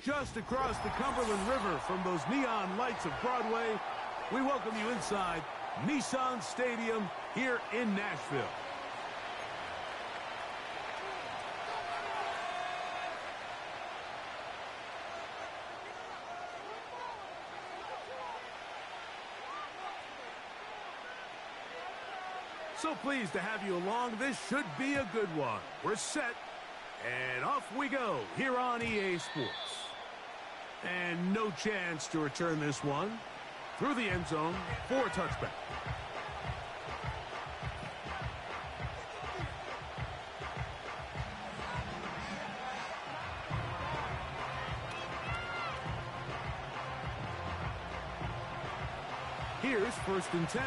just across the Cumberland River from those neon lights of Broadway, we welcome you inside Nissan Stadium here in Nashville. So pleased to have you along. This should be a good one. We're set, and off we go here on EA Sports. And no chance to return this one through the end zone for a touchback. Here's 1st and 10.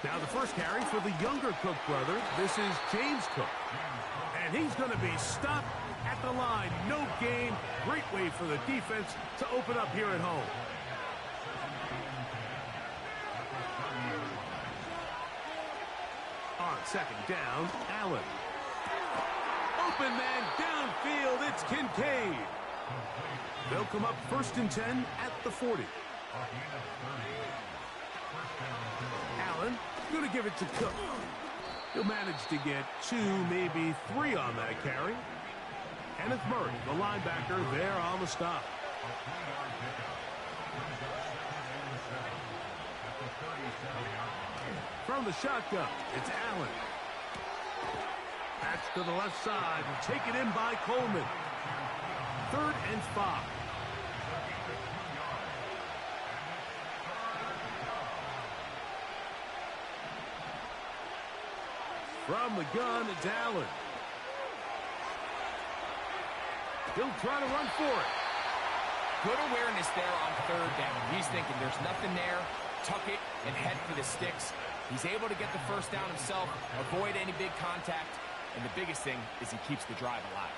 Now the first carry for the younger Cook brother. This is James Cook. And he's going to be stopped at the line. No gain. Great way for the defense to open up here at home. On 2nd down, Allen. Open man downfield. It's Kincaid. They'll come up 1st and 10 at the 40. Allen going to give it to Cook. He'll manage to get 2, maybe 3 on that carry. Kenneth Murray, the linebacker, there on the stop. From the shotgun, it's Allen. That's to the left side and taken in by Coleman. 3rd and 5. From the gun, it's Allen. He'll try to run for it. Good awareness there on 3rd down. He's thinking there's nothing there. Tuck it and head for the sticks. He's able to get the 1st down himself, avoid any big contact, and the biggest thing is he keeps the drive alive.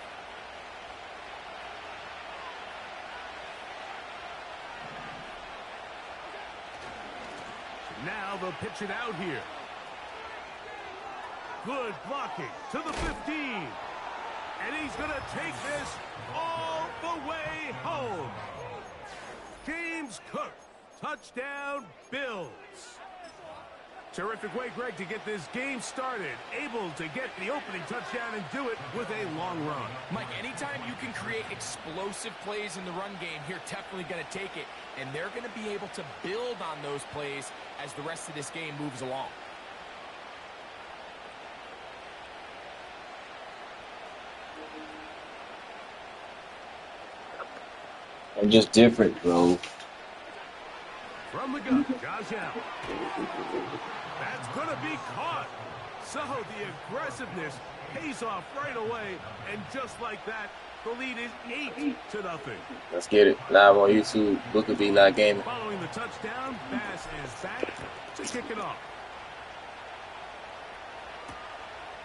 Now they'll pitch it out here. Good blocking to the 15. And he's going to take this all the way home. James Cook, touchdown Bills. Terrific way, Greg, to get this game started. Able to get the opening touchdown and do it with a long run. Mike, anytime you can create explosive plays in the run game, you're definitely going to take it. And they're going to be able to build on those plays as the rest of this game moves along. I'm just different, bro. From the gun, Josh Allen. That's going to be caught. So the aggressiveness pays off right away. And just like that, the lead is 8-0. Let's get it. Live on YouTube, BookofEliGaming. Following the touchdown, Bass is back to kick it off.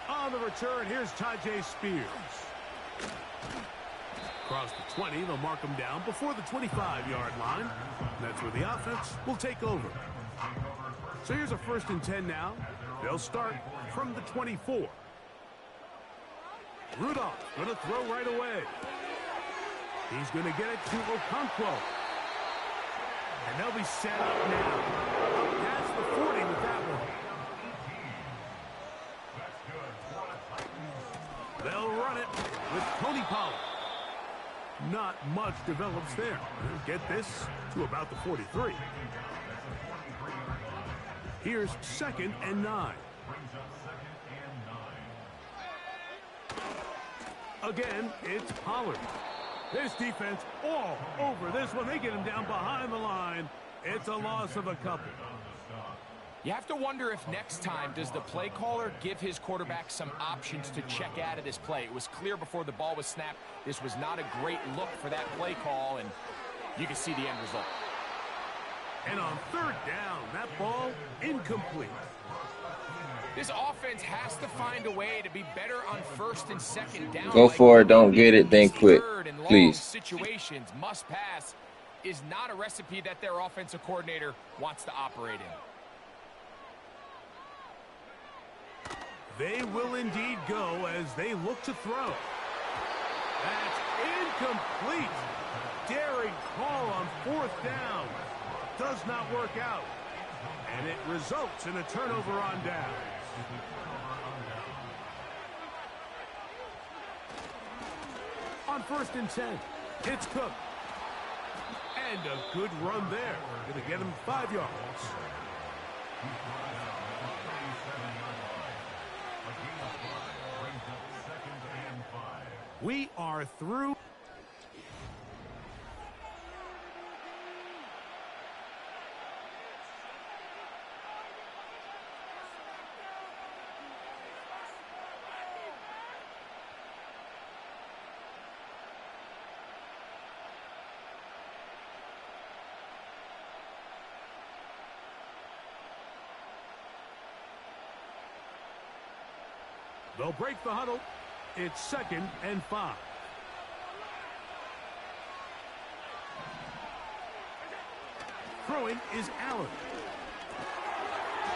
On the return, here's Tajay Spears. Across the 20, they'll mark him down before the 25-yard line. That's where the offense will take over. So here's a 1st and 10 now. They'll start from the 24. Rudolph going to throw right away. He's going to get it to Okonkwo. And they'll be set up now. That's the 40 with that one. They'll run it with Tony Pollard. Not much develops there. Get this to about the 43. Here's 2nd and 9. Again, it's Pollard. This defense all over this one. They get him down behind the line. It's a loss of a couple. You have to wonder if next time, does the play caller give his quarterback some options to check out of this play? It was clear before the ball was snapped, this was not a great look for that play call, and you can see the end result. And on 3rd down, that ball incomplete. This offense has to find a way to be better on 1st and 2nd down. Go for it, don't get it, then quit, please. Situations, must pass, is not a recipe that their offensive coordinator wants to operate in. They will indeed go as they look to throw. That's incomplete. Daring call on 4th down. Does not work out. And it results in a turnover on down. On 1st and 10, it's Cook. And a good run there. Going to get him 5 yards. We are through. They'll break the huddle. It's 2nd and 5. Throwing is Allen.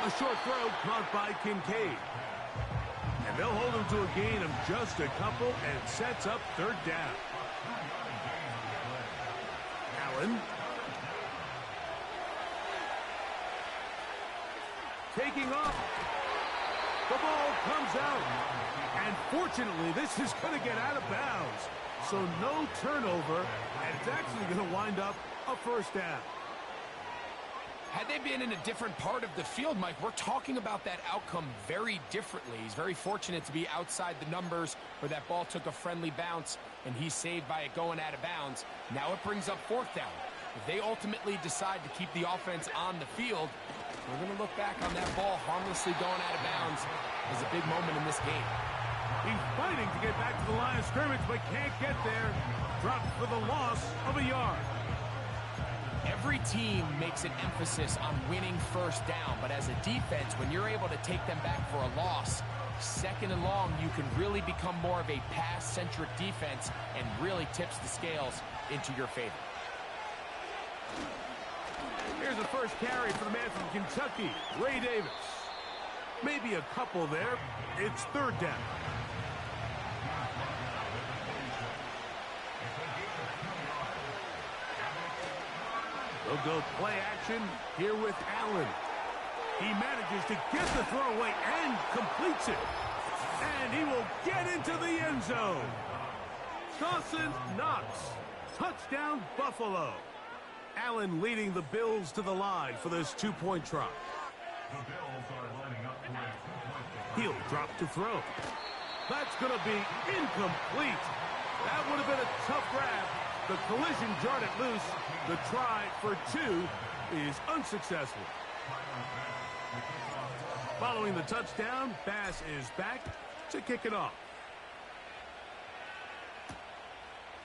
A short throw caught by Kincaid. And they'll hold him to a gain of just a couple and sets up 3rd down. Allen. Taking off. The ball comes out. And fortunately, this is going to get out of bounds. So no turnover, and it's actually going to wind up a 1st down. Had they been in a different part of the field, Mike, we're talking about that outcome very differently. He's very fortunate to be outside the numbers where that ball took a friendly bounce, and he's saved by it going out of bounds. Now it brings up 4th down. If they ultimately decide to keep the offense on the field, we're going to look back on that ball harmlessly going out of bounds as a big moment in this game. He's fighting to get back to the line of scrimmage, but can't get there. Dropped for the loss of a yard. Every team makes an emphasis on winning 1st down, but as a defense, when you're able to take them back for a loss, 2nd and long, you can really become more of a pass-centric defense and really tips the scales into your favor. Here's the first carry for the man from Kentucky, Ray Davis. Maybe a couple there. It's 3rd down. They'll go play action here with Allen. He manages to get the throw away and completes it. And he will get into the end zone. Dawson Knox. Touchdown, Buffalo. Allen leading the Bills to the line for this 2-point try. He'll drop to throw. That's going to be incomplete. That would have been a tough grab. The collision jarred it loose. The try for 2 is unsuccessful. Following the touchdown, Bass is back to kick it off.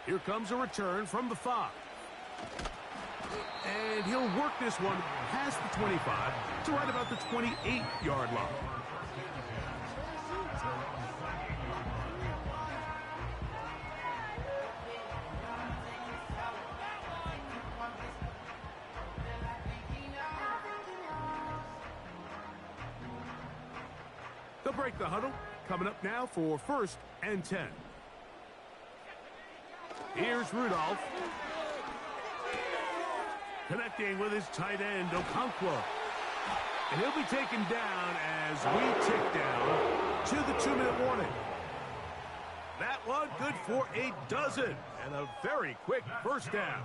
Here comes a return from the 5. And he'll work this one past the 25 to right about the 28-yard line. They'll break the huddle. Coming up now for 1st and 10. Here's Rudolph. Connecting with his tight end, Okonkwo. And he'll be taken down as we tick down to the 2-minute warning. That one good for a dozen. And a very quick 1st down.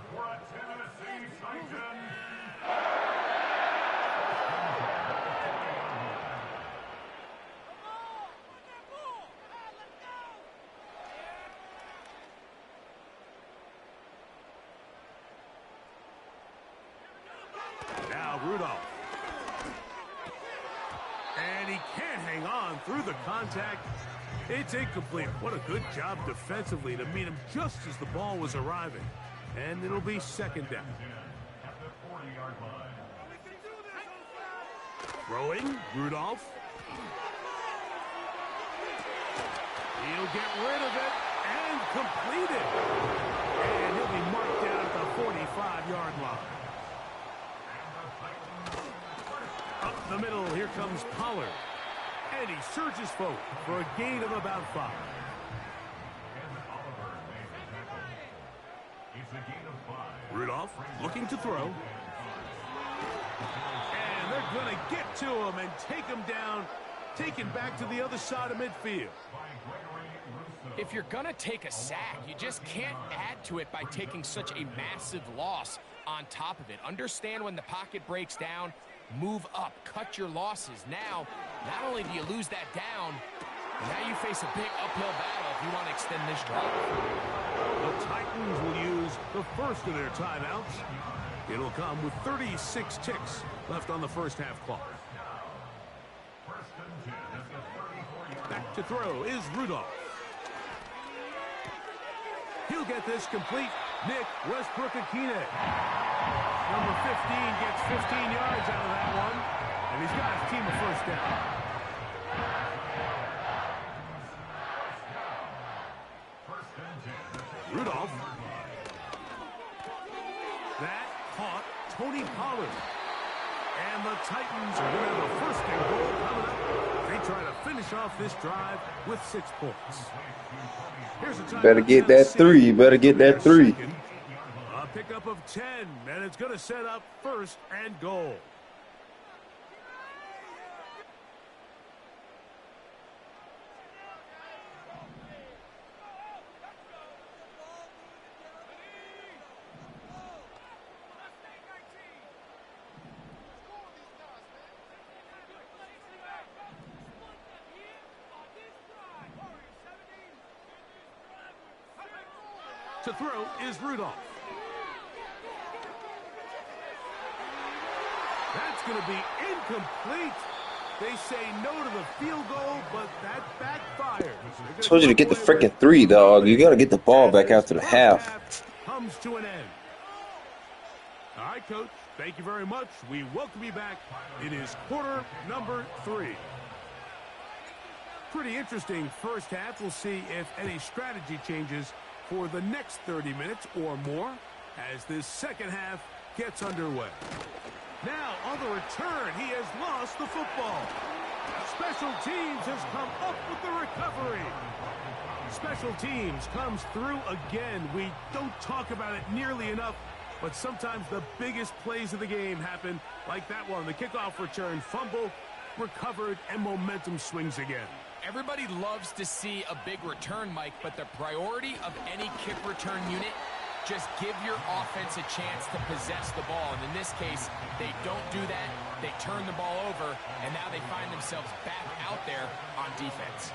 Rudolph. And he can't hang on through the contact. It's incomplete. What a good job defensively to meet him just as the ball was arriving. And it'll be 2nd down. Throwing, Rudolph. He'll get rid of it and complete it. And he'll be marked down at the 45-yard line. Up the middle, here comes Pollard. And he surges forward for a gain of about 5. Rudolph looking to throw. And they're going to get to him and take him down, taken back to the other side of midfield. If you're going to take a sack, you just can't add to it by taking such a massive loss on top of it. Understand when the pocket breaks down, move up, cut your losses. Now, not only do you lose that down, now you face a big uphill battle if you want to extend this drive. The Titans will use the first of their timeouts. It'll come with 36 ticks left on the first half clock. Back to throw is Rudolph. He'll get this complete. Nick Westbrook-Akine. Number 15 gets 15 yards out of that one. And he's got his team a first down. Rudolph. That caught Tony Pollard. And the Titans are going to have a first and goal coming up. They try to finish off this drive with 6 points. Here's a time. Better get that 3. Better get that 3. A pickup of 10, and it's going to set up first and goal. To throw is Rudolph. That's going to be incomplete. They say no to the field goal, but that backfires. Told you to get the freaking 3, dog. You got to get the ball back after the half. Comes to an end. All right, Coach. Thank you very much. We welcome you back. It is quarter number 3. Pretty interesting first half. We'll see if any strategy changes for the next 30 minutes or more as this second half gets underway. Now, on the return, he has lost the football. Special teams has come up with the recovery. Special teams comes through again. We don't talk about it nearly enough, but sometimes the biggest plays of the game happen like that one. The kickoff return, fumble, recovered, and momentum swings again. Everybody loves to see a big return, Mike, but the priority of any kick return unit, just give your offense a chance to possess the ball. And in this case, they don't do that. They turn the ball over, and now they find themselves back out there on defense.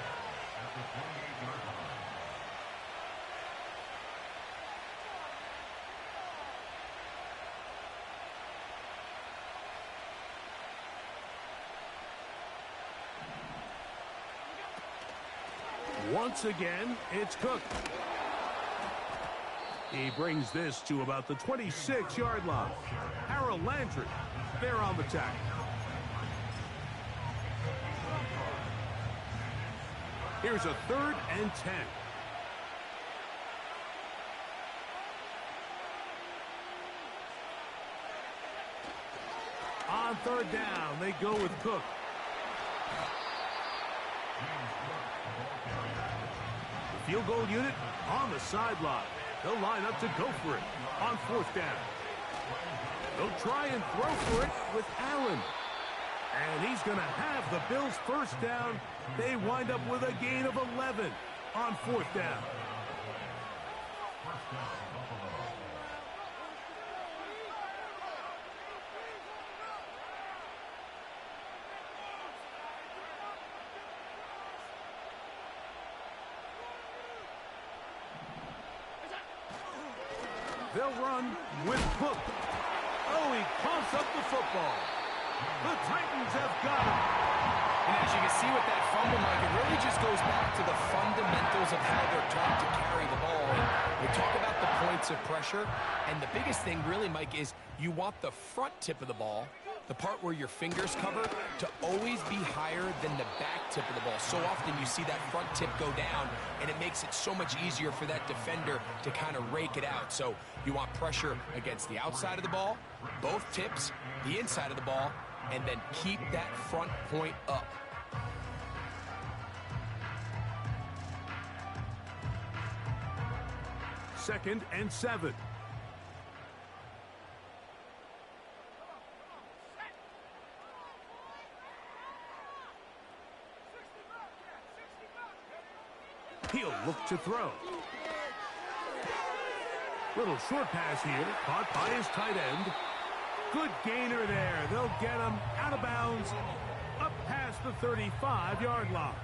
Once again, it's Cook. He brings this to about the 26-yard line. Harold Landry, there on the tackle. Here's a 3rd and 10. On 3rd down, they go with Cook. Field goal unit on the sideline. They'll line up to go for it on 4th down. They'll try and throw for it with Allen. And he's going to have the Bills' first down. They wind up with a gain of 11 on 4th down. They'll run with Cook. Oh, he coughs up the football. The Titans have got him. And as you can see with that fumble, Mike, it really just goes back to the fundamentals of how they're taught to carry the ball. And we talk about the points of pressure, and the biggest thing really, Mike, is you want the front tip of the ball, the part where your fingers cover, to always be higher than the back tip of the ball. So often you see that front tip go down, and it makes it so much easier for that defender to kind of rake it out. So you want pressure against the outside of the ball, both tips, the inside of the ball, and then keep that front point up. 2nd and 7. He'll look to throw. Little short pass here, caught by his tight end. Good gainer there. They'll get him out of bounds, up past the 35-yard line.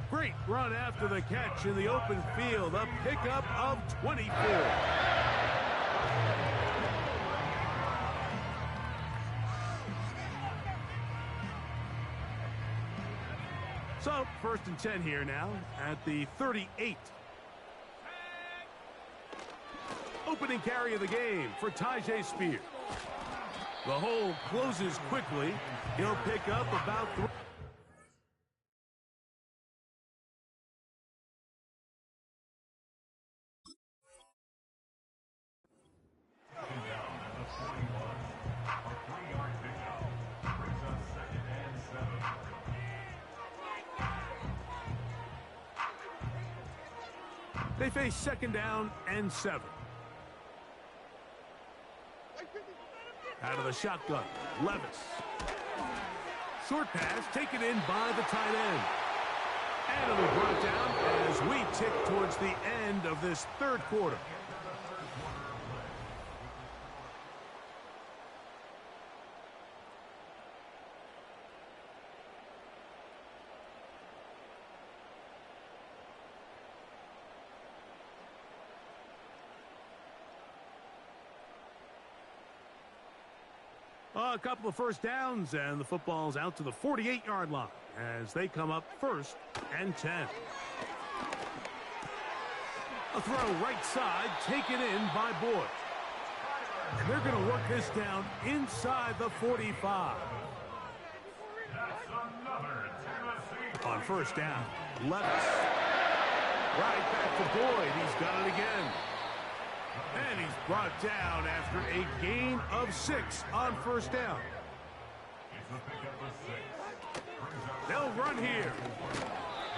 Great run after the catch in the open field. A pickup of 24. So, 1st and 10 here now at the 38. Opening carry of the game for Tyjae Spears. The hole closes quickly. He'll pick up about 3. They face 2nd down and 7. Out of the shotgun, Levis. Short pass taken in by the tight end. And it'll be brought down as we tick towards the end of this 3rd quarter. A couple of 1st downs, and the football's out to the 48-yard line as they come up 1st and 10. A throw right side taken in by Boyd. And they're going to work this down inside the 45. On 1st down, Levis. Right back to Boyd. He's got it again. And he's brought down after a gain of 6 on 1st down. They'll run here.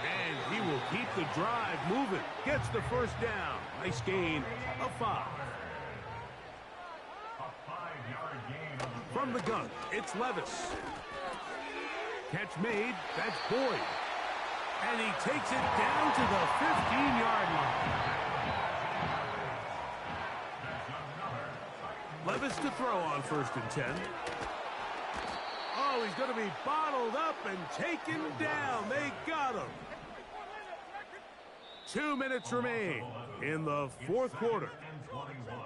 And he will keep the drive moving. Gets the 1st down. Nice gain of 5. From the gun, it's Levis. Catch made. That's Boyd. And he takes it down to the 15-yard line. Levis to throw on 1st and 10. Oh, he's going to be bottled up and taken down. They got him. 2 minutes remain in the 4th quarter.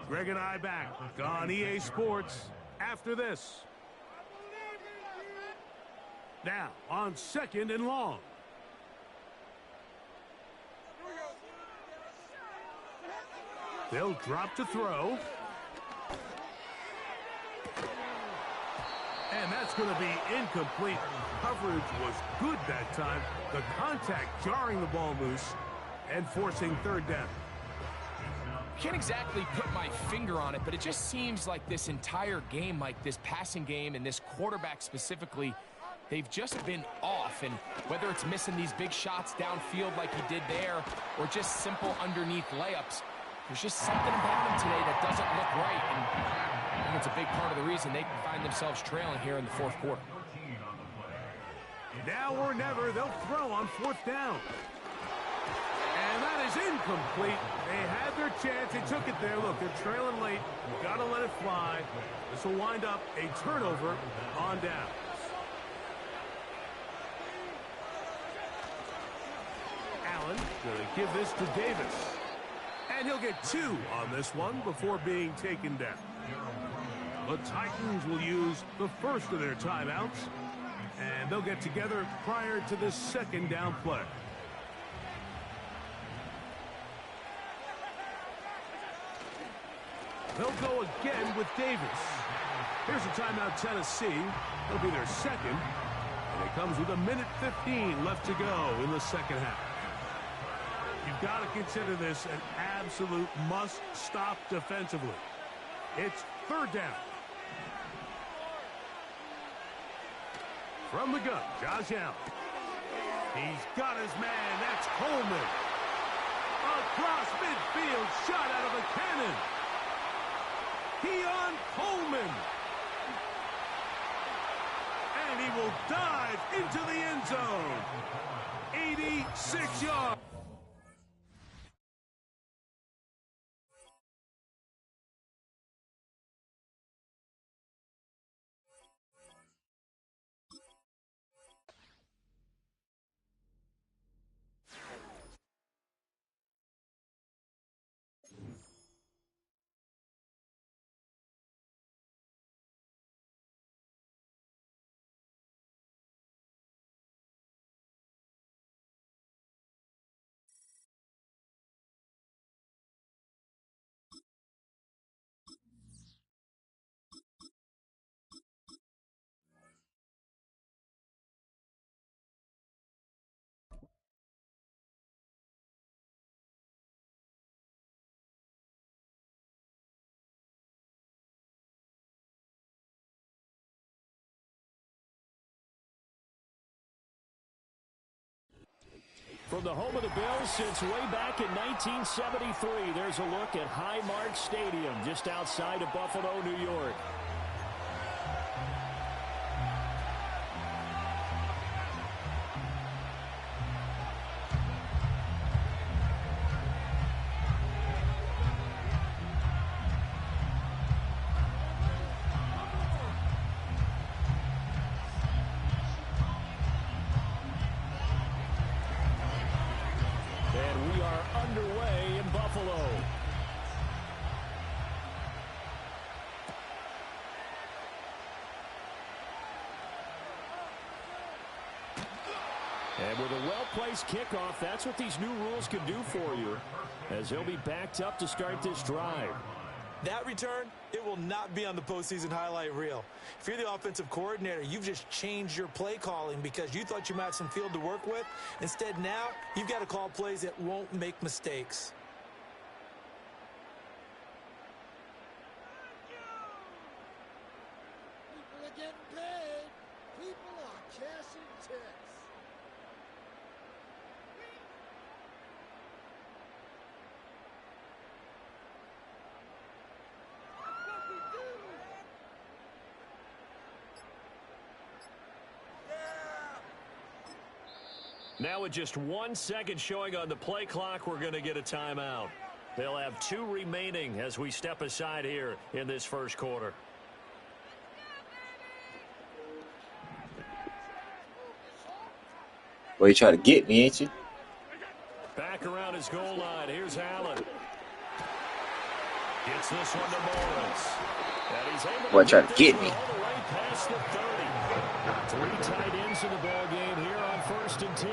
Greg and I back on EA Sports after this. Now on 2nd and long. They'll drop to throw. And that's going to be incomplete. Coverage was good that time. The contact jarring the ball loose and forcing 3rd down. Can't exactly put my finger on it, but it just seems like this entire game, like this passing game and this quarterback specifically, they've just been off. And whether it's missing these big shots downfield like he did there or just simple underneath layups, there's just something about him today that doesn't look right. And I think it's a big part of the reason they can find themselves trailing here in the 4th quarter. Now or never, they'll throw on 4th down. And that is incomplete. They had their chance. They took it there. Look, they're trailing late. Got to let it fly. This will wind up a turnover on down. Allen going to give this to Davis. And he'll get 2 on this one before being taken down. The Titans will use the 1st of their timeouts, and they'll get together prior to this 2nd down play. They'll go again with Davis. Here's a timeout, Tennessee. It'll be their 2nd, and it comes with 1:15 left to go in the 2nd half. You've got to consider this an absolute must-stop defensively. It's 3rd down. From the gun, Josh Allen. He's got his man. That's Coleman. Across midfield, shot out of a cannon. Keon Coleman. And he will dive into the end zone. 86 yards. From the home of the Bills since way back in 1973, there's a look at Highmark Stadium just outside of Buffalo, New York. And we are underway in Buffalo. And with a well-placed kickoff, that's what these new rules can do for you, as they'll be backed up to start this drive. That return, it will not be on the postseason highlight reel. If you're the offensive coordinator, you've just changed your play calling because you thought you might have some field to work with. Instead, now, you've got to call plays that won't make mistakes. People are getting paid. People are cashing checks. Now with just 1 second showing on the play clock, we're going to get a timeout. They'll have 2 remaining as we step aside here in this first quarter. Well, you trying to get me, ain't you? Back around his goal line. Here's Allen. Gets this one to Morris. And he's able Boy, to trying to get this me. one all the way past the 30. 3 tight ends in the ball game here on 1st and 10.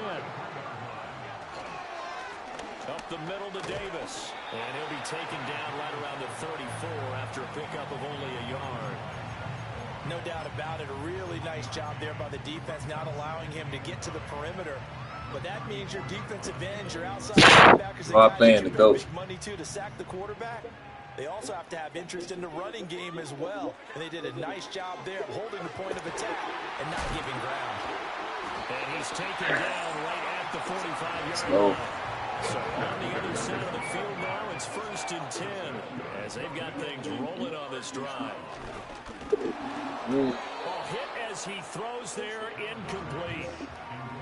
Up the middle to Davis. And he'll be taken down right around the 34 after a pickup of only a yard. No doubt about it. A really nice job there by the defense, not allowing him to get to the perimeter. But that means your defensive ends, your outside linebackers, While playing the go ghost. money to sack the quarterback. They also have to have interest in the running game as well. And they did a nice job there of holding the point of attack and not giving ground. And he's taken down right at the 45-yard line. So on the other side of the field now, it's 1st and 10 as they've got things rolling on this drive. Ball hit as he throws there, incomplete.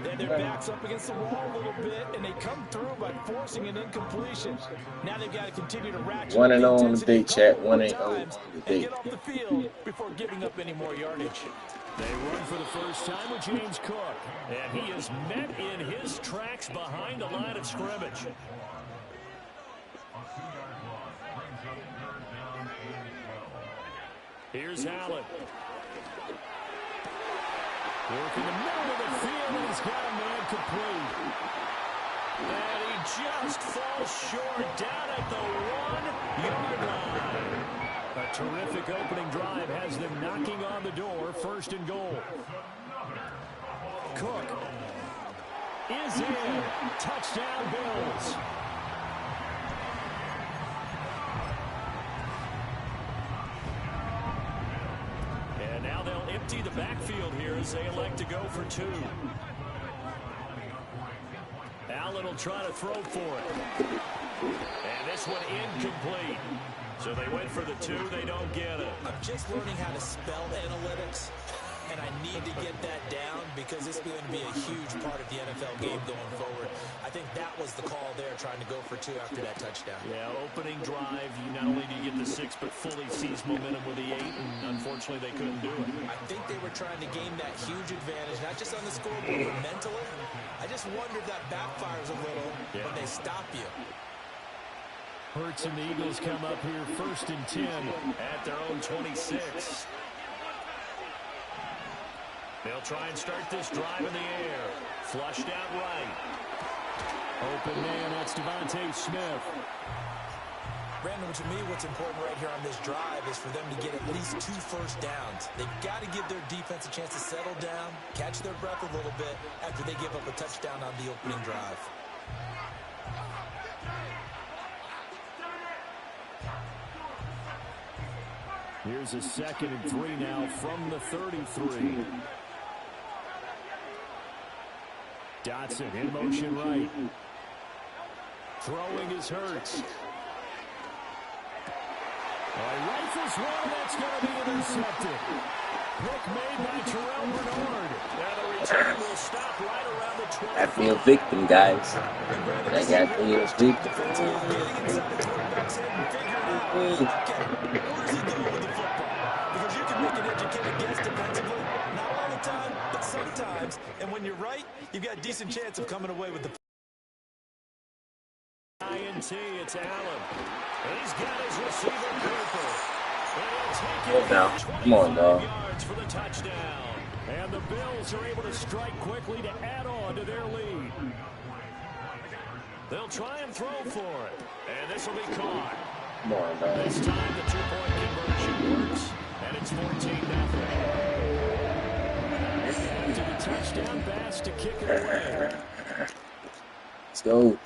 Then their back's up against the wall a little bit, and they come through by forcing an incompletion. Now they've got to continue to ratchet 1-0 on the intensity big a chat, couple more 1-0 times on the and big. get off the field before giving up any more yardage. They run for the first time with James Cook, and he is met in his tracks behind the line of scrimmage. Here's Allen. Working the middle of the field, and he's got a man complete. And he just falls short down at the 1-yard line. A terrific opening drive has them knocking on the door, 1st and goal. Cook is in. Touchdown, Bills. And now they'll empty the backfield here as they elect to go for 2. Allen will try to throw for it. And this one incomplete. So they went for the 2. They don't get it. I'm just learning how to spell analytics, and I need to get that down because it's going to be a huge part of the NFL game going forward. I think that was the call there, trying to go for 2 after that touchdown. Yeah, opening drive, you not only do you get the 6, but fully seize momentum with the 8, and unfortunately they couldn't do it. I think they were trying to gain that huge advantage, not just on the scoreboard, but mentally. I just wonder if that backfires a little when they stop you. Hurts and the Eagles come up here 1st and 10 at their own 26. They'll try and start this drive in the air. Flushed out right. Open man, that's Devontae Smith. Brandon, to me, what's important right here on this drive is for them to get at least 2 first downs. They've got to give their defense a chance to settle down, catch their breath a little bit after they give up a touchdown on the opening drive. Here's a 2nd and 3 now from the 33. Dotson in motion right. Throwing is Hurts. Rifles one, that's going to be intercepted. Pick made by Terrell Bernard. Now the return will stop right around the 20. Got me a victim, guys. I got me a victim. What is he doing with the football? Because you can make an educated guess defensively. Not all the time, but sometimes. And when you're right, you've got a decent chance of coming away with the INT, it's Allen. He's got his receiver Cooper. Come on, dog. Yards for the touchdown. And the Bills are able to strike quickly to add on to their lead. They'll try and throw for it. And this will be caught. Come on, dog. This time the 2-point conversion works. And it's 14-0. After the touchdown pass to kick it away. Let's go.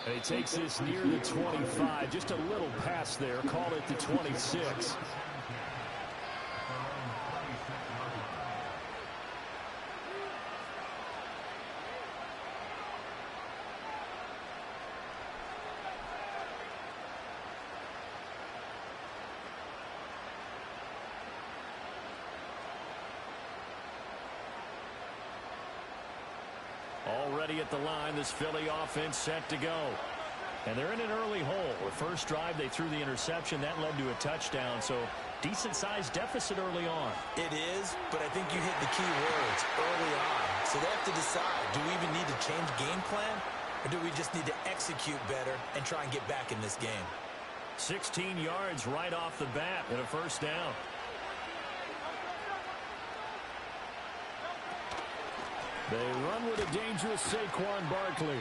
And he takes this near the 25. Just a little pass there. Call it the 26. Already at the line, this Philly offense set to go. And they're in an early hole. The first drive, they threw the interception. That led to a touchdown, so decent-sized deficit early on. It is, but I think you hit the key words early on. So they have to decide, do we even need to change game plan, or do we just need to execute better and try and get back in this game? 16 yards right off the bat and a first down. They run with a dangerous Saquon Barkley.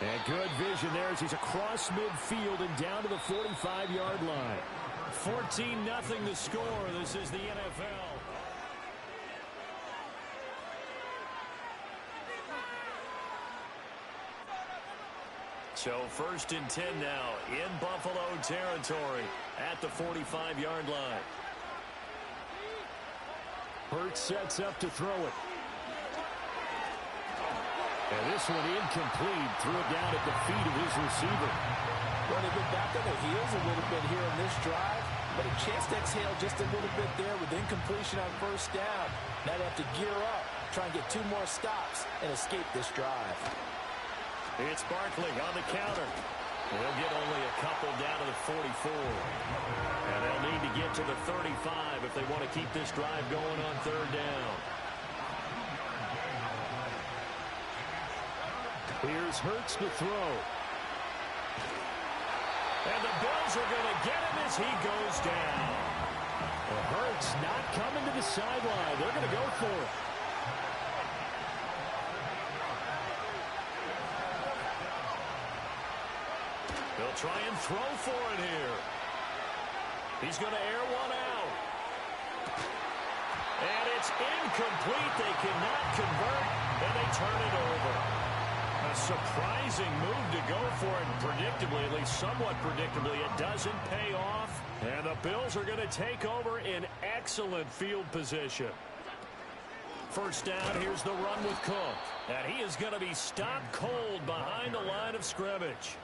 And good vision there as he's across midfield and down to the 45-yard line. 14-0 the score. This is the NFL. So 1st and 10 now in Buffalo territory at the 45-yard line. Hurts sets up to throw it. And this one incomplete. Threw it down at the feet of his receiver. Well, they've been back on their heels a little bit here on this drive, but a chance to exhale just a little bit there with incompletion on first down. Now they have to gear up, try and get 2 more stops, and escape this drive. It's Barkley on the counter. They'll get only a couple down to the 44. And they'll need to get to the 35 if they want to keep this drive going on 3rd down. Here's Hurts to throw. And the Bills are going to get him as he goes down. Well, Hurts not coming to the sideline. They're going to go for it. They'll try and throw for it here. He's going to air one out. And it's incomplete. They cannot convert, and they turn it over. A surprising move to go for it, predictably, at least somewhat predictably. It doesn't pay off, and the Bills are going to take over in excellent field position. First down, here's the run with Cook. And he is going to be stopped cold behind the line of scrimmage.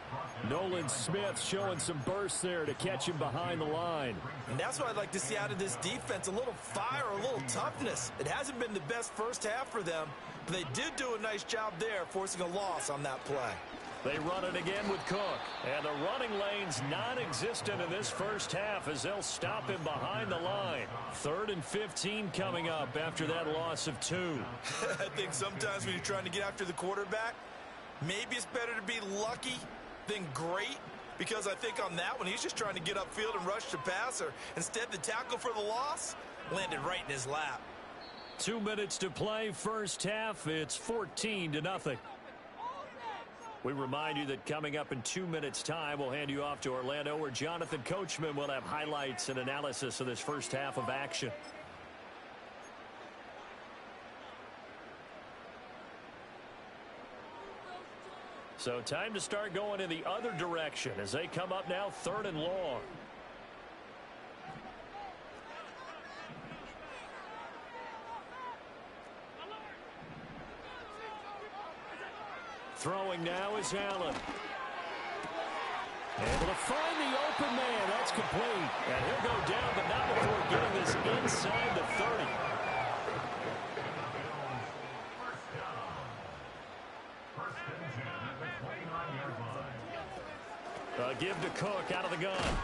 Nolan Smith showing some burst there to catch him behind the line. And that's what I'd like to see out of this defense, a little fire, a little toughness. It hasn't been the best first half for them, but they did do a nice job there, forcing a loss on that play. They run it again with Cook. And the running lane's non-existent in this first half as they'll stop him behind the line. 3rd and 15 coming up after that loss of 2. I think sometimes when you're trying to get after the quarterback, maybe it's better to be lucky than great. Because I think on that one, he's just trying to get upfield and rush the passer. Instead, the tackle for the loss landed right in his lap. 2 minutes to play, first half. It's 14-0. We remind you that coming up in 2 minutes' time, we'll hand you off to Orlando, where Jonathan Coachman will have highlights and analysis of this first half of action. So time to start going in the other direction as they come up now 3rd and long. Throwing now is Allen. Able to find the open man. That's complete. And he'll go down, but not before getting this inside the 30. Give to Cook out of the gun.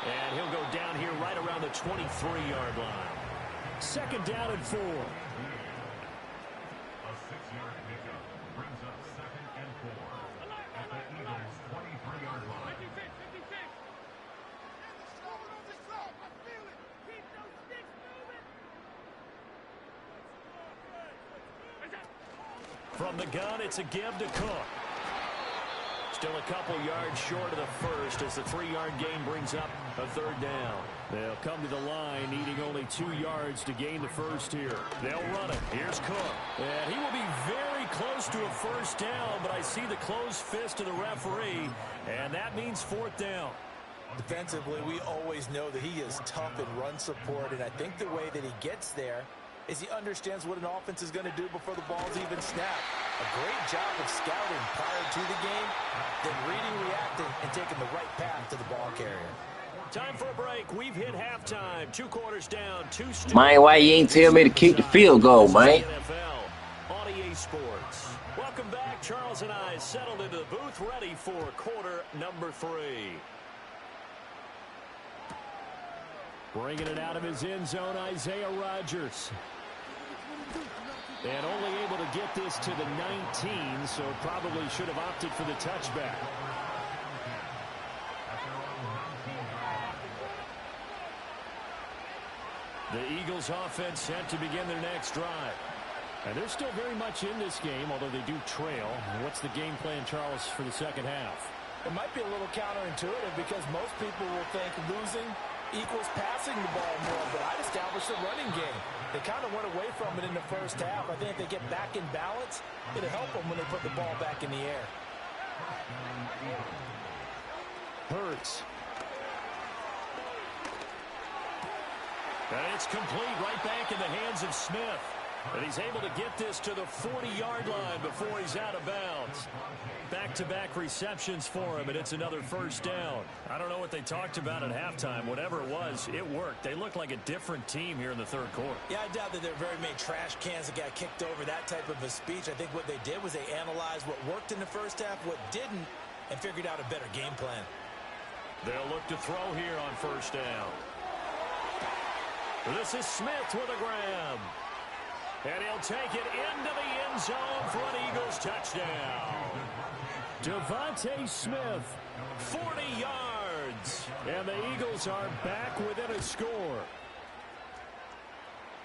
And he'll go down here right around the 23-yard line. 2nd down and 4. From the gun, it's a give to Cook. Still a couple yards short of the first as the 3-yard gain brings up a 3rd down. They'll come to the line needing only 2 yards to gain the first here. They'll run it. Here's Cook. And he will be very close to a first down, but I see the closed fist of the referee, and that means 4th down. Defensively, we always know that he is tough in run support, and I think the way that he gets there is he understands what an offense is going to do before the ball's even snapped. A great job of scouting prior to the game, then reading, reacting, and taking the right path to the ball carrier. Time for a break. We've hit halftime. 2 quarters down, 2 still. Man, why you ain't tell me to kick the field goal, man? NFL on EA Sports. Welcome back. Charles and I settled into the booth, ready for quarter number 3. Bringing it out of his end zone, Isaiah Rodgers. And only able to get this to the 19, so probably should have opted for the touchback. The Eagles offense set to begin their next drive. And they're still very much in this game, although they do trail. What's the game plan, Charles, for the second half? It might be a little counterintuitive because most people will think losing equals passing the ball more, but I'd establish a running game. They kind of went away from it in the first half. I think if they get back in balance, it'll help them when they put the ball back in the air. Hurts. And it's complete right back in the hands of Smith. And he's able to get this to the 40-yard line before he's out of bounds. Back-to-back receptions for him, and it's another first down. I don't know what they talked about at halftime. Whatever it was, it worked. They look like a different team here in the 3rd quarter. Yeah, I doubt that there are very many trash cans that got kicked over, that type of a speech. I think what they did was they analyzed what worked in the first half, what didn't, and figured out a better game plan. They'll look to throw here on first down. This is Smith with a grab. And he'll take it into the end zone for an Eagles touchdown. Devontae Smith, 40 yards. And the Eagles are back within a score.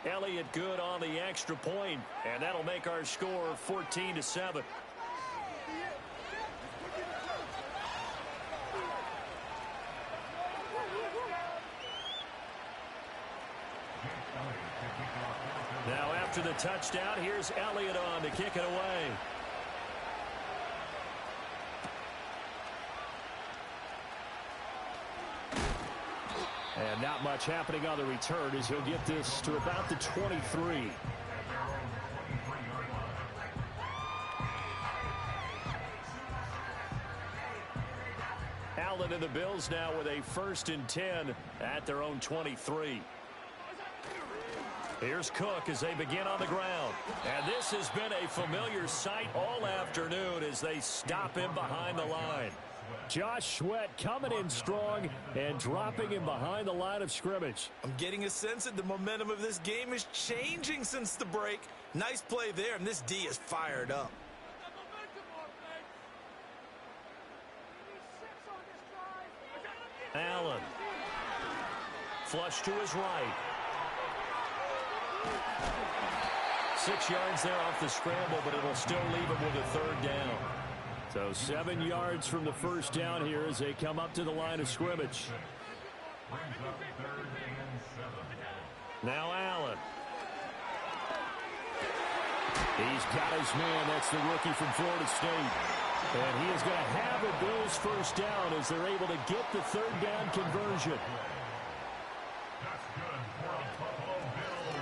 Elliott good on the extra point, and that'll make our score 14-7. Now after the touchdown, here's Elliott on to kick it away. And not much happening on the return as he'll get this to about the 23. Allen and the Bills now with a 1st and 10 at their own 23. Here's Cook as they begin on the ground. And this has been a familiar sight all afternoon as they stop him behind the line. Josh Sweat coming in strong and dropping him behind the line of scrimmage. I'm getting a sense that the momentum of this game is changing since the break. Nice play there, and this D is fired up. Allen. Flush to his right. 6 yards there off the scramble, but it'll still leave him with a 3rd down. So 7 yards from the 1st down here as they come up to the line of scrimmage. Now Allen. He's got his man. That's the rookie from Florida State. And he is going to have a Bills 1st down as they're able to get the 3rd down conversion.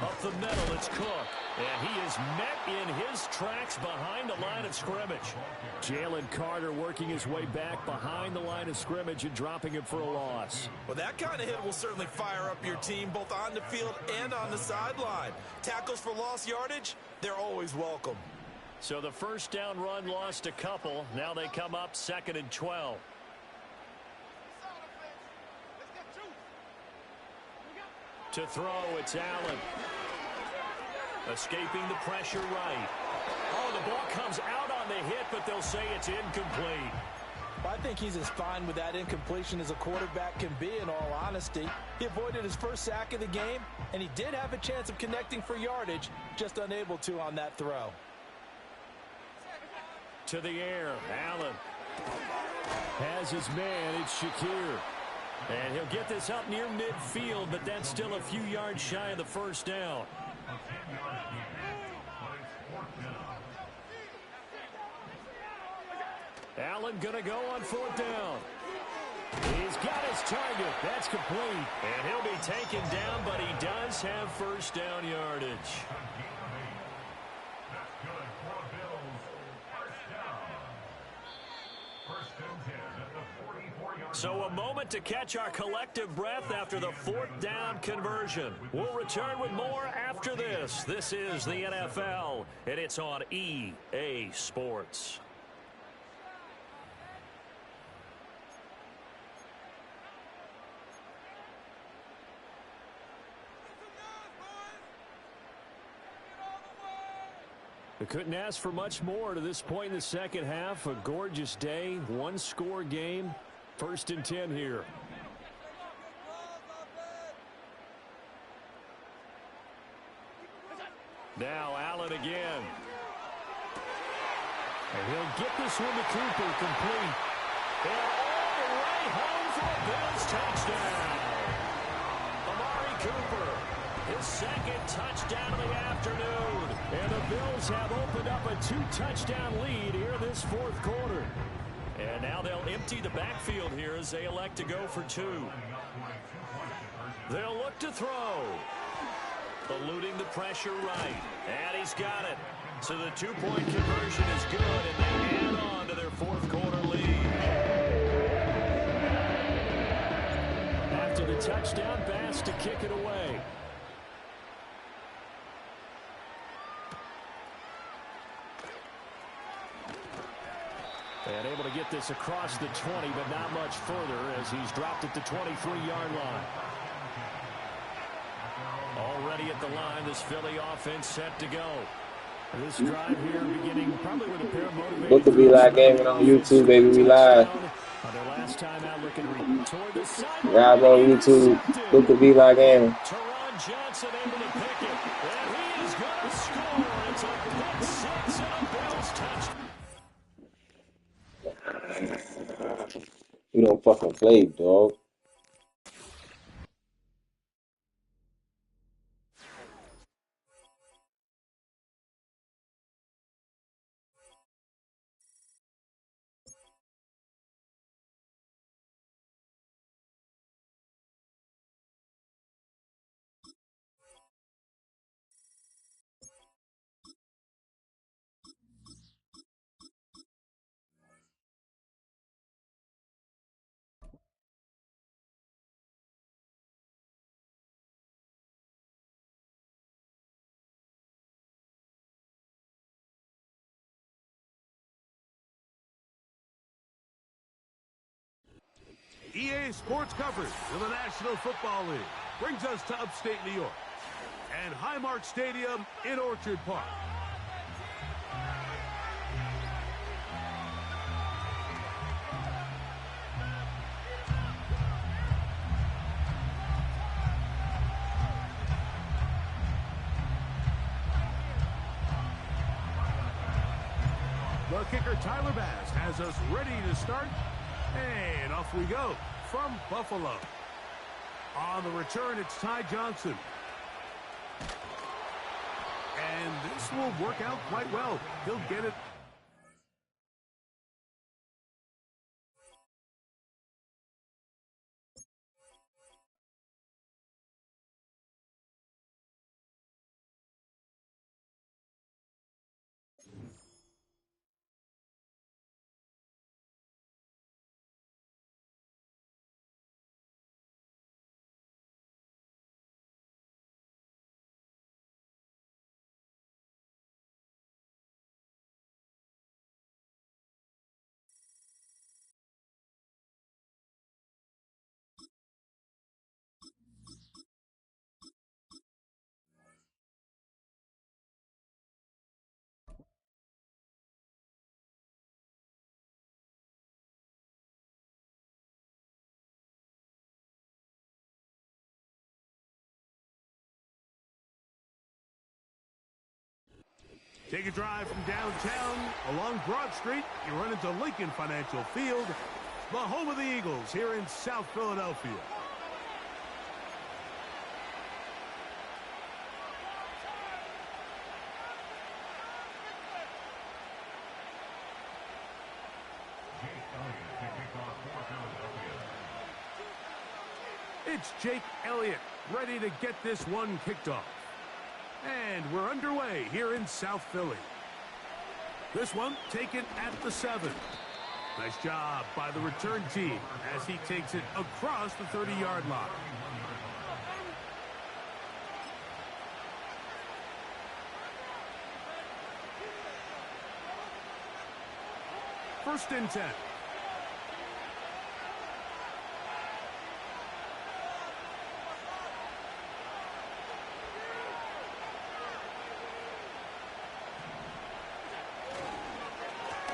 Up the middle, it's Cook. And he is met in his tracks behind the line of scrimmage. Jalen Carter working his way back behind the line of scrimmage and dropping him for a loss. Well, that kind of hit will certainly fire up your team both on the field and on the sideline. Tackles for lost yardage, they're always welcome. So the 1st down run lost a couple. Now they come up 2nd and 12. To throw, it's Allen. Escaping the pressure right. Oh, the ball comes out on the hit, but they'll say it's incomplete. I think he's as fine with that incompletion as a quarterback can be, in all honesty. He avoided his 1st sack of the game, and he did have a chance of connecting for yardage, just unable to on that throw. To the air, Allen has his man. It's Shakir. And he'll get this up near midfield, but that's still a few yards shy of the 1st down. Allen going to go on 4th down. He's got his target. That's complete. And he'll be taken down, but he does have 1st down yardage. So a moment to catch our collective breath after the 4th down conversion. We'll return with more after this. This is the NFL, and it's on EA Sports. We couldn't ask for much more to this point in the 2nd half. A gorgeous day, 1-score game. 1st and 10 here. Now Allen again. And he'll get this one to Cooper, complete. And all the way home for a Bills touchdown. Amari Cooper, his 2nd touchdown of the afternoon. And the Bills have opened up a 2-touchdown lead here this 4th quarter. And now they'll empty the backfield here as they elect to go for 2. They'll look to throw. Eluding the pressure right. And he's got it. So the 2-point conversion is good, and they add on to their 4th quarter lead. After the touchdown, Bass to kick it away. And able to get this across the 20, but not much further as he's dropped at the 23-yard line. Already at the line, this Philly offense set to go. This drive here beginning probably with a pair of motivated. BookofEliGaming on YouTube, baby. We live. Their last time out looking toward the side. Live on YouTube, BookofEliGaming. Teron Johnson able to pick it. And he is going to score. It's a pick 6 and a Bills touchdown. We don't fucking play, dog. EA Sports coverage of the National Football League brings us to upstate New York and Highmark Stadium in Orchard Park. The kicker, Tyler Bass, has us ready to start. And off we go from Buffalo. On the return, it's Ty Johnson. And this will work out quite well. He'll get it. Take a drive from downtown along Broad Street. You run into Lincoln Financial Field, the home of the Eagles here in South Philadelphia. It's Jake Elliott ready to get this one kicked off. And we're underway here in South Philly. This one taken at the 7. Nice job by the return team as he takes it across the 30-yard line. First and 10.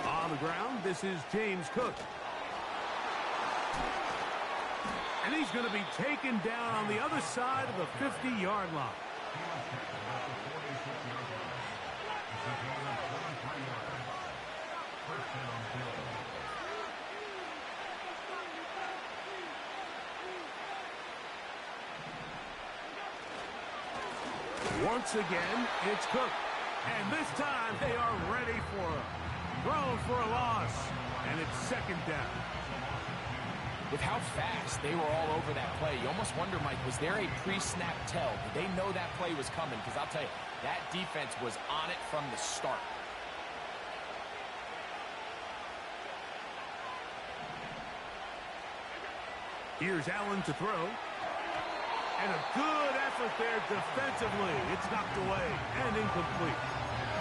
On the ground, this is James Cook. And he's going to be taken down on the other side of the 50-yard line. Once again, it's Cook. And this time, they are ready for him. Thrown for a loss, and it's second down. With how fast they were all over that play, you almost wonder, Mike, was there a pre-snap tell? Did they know that play was coming? Because I'll tell you, that defense was on it from the start. Here's Allen to throw. And a good effort there defensively. It's knocked away and incomplete.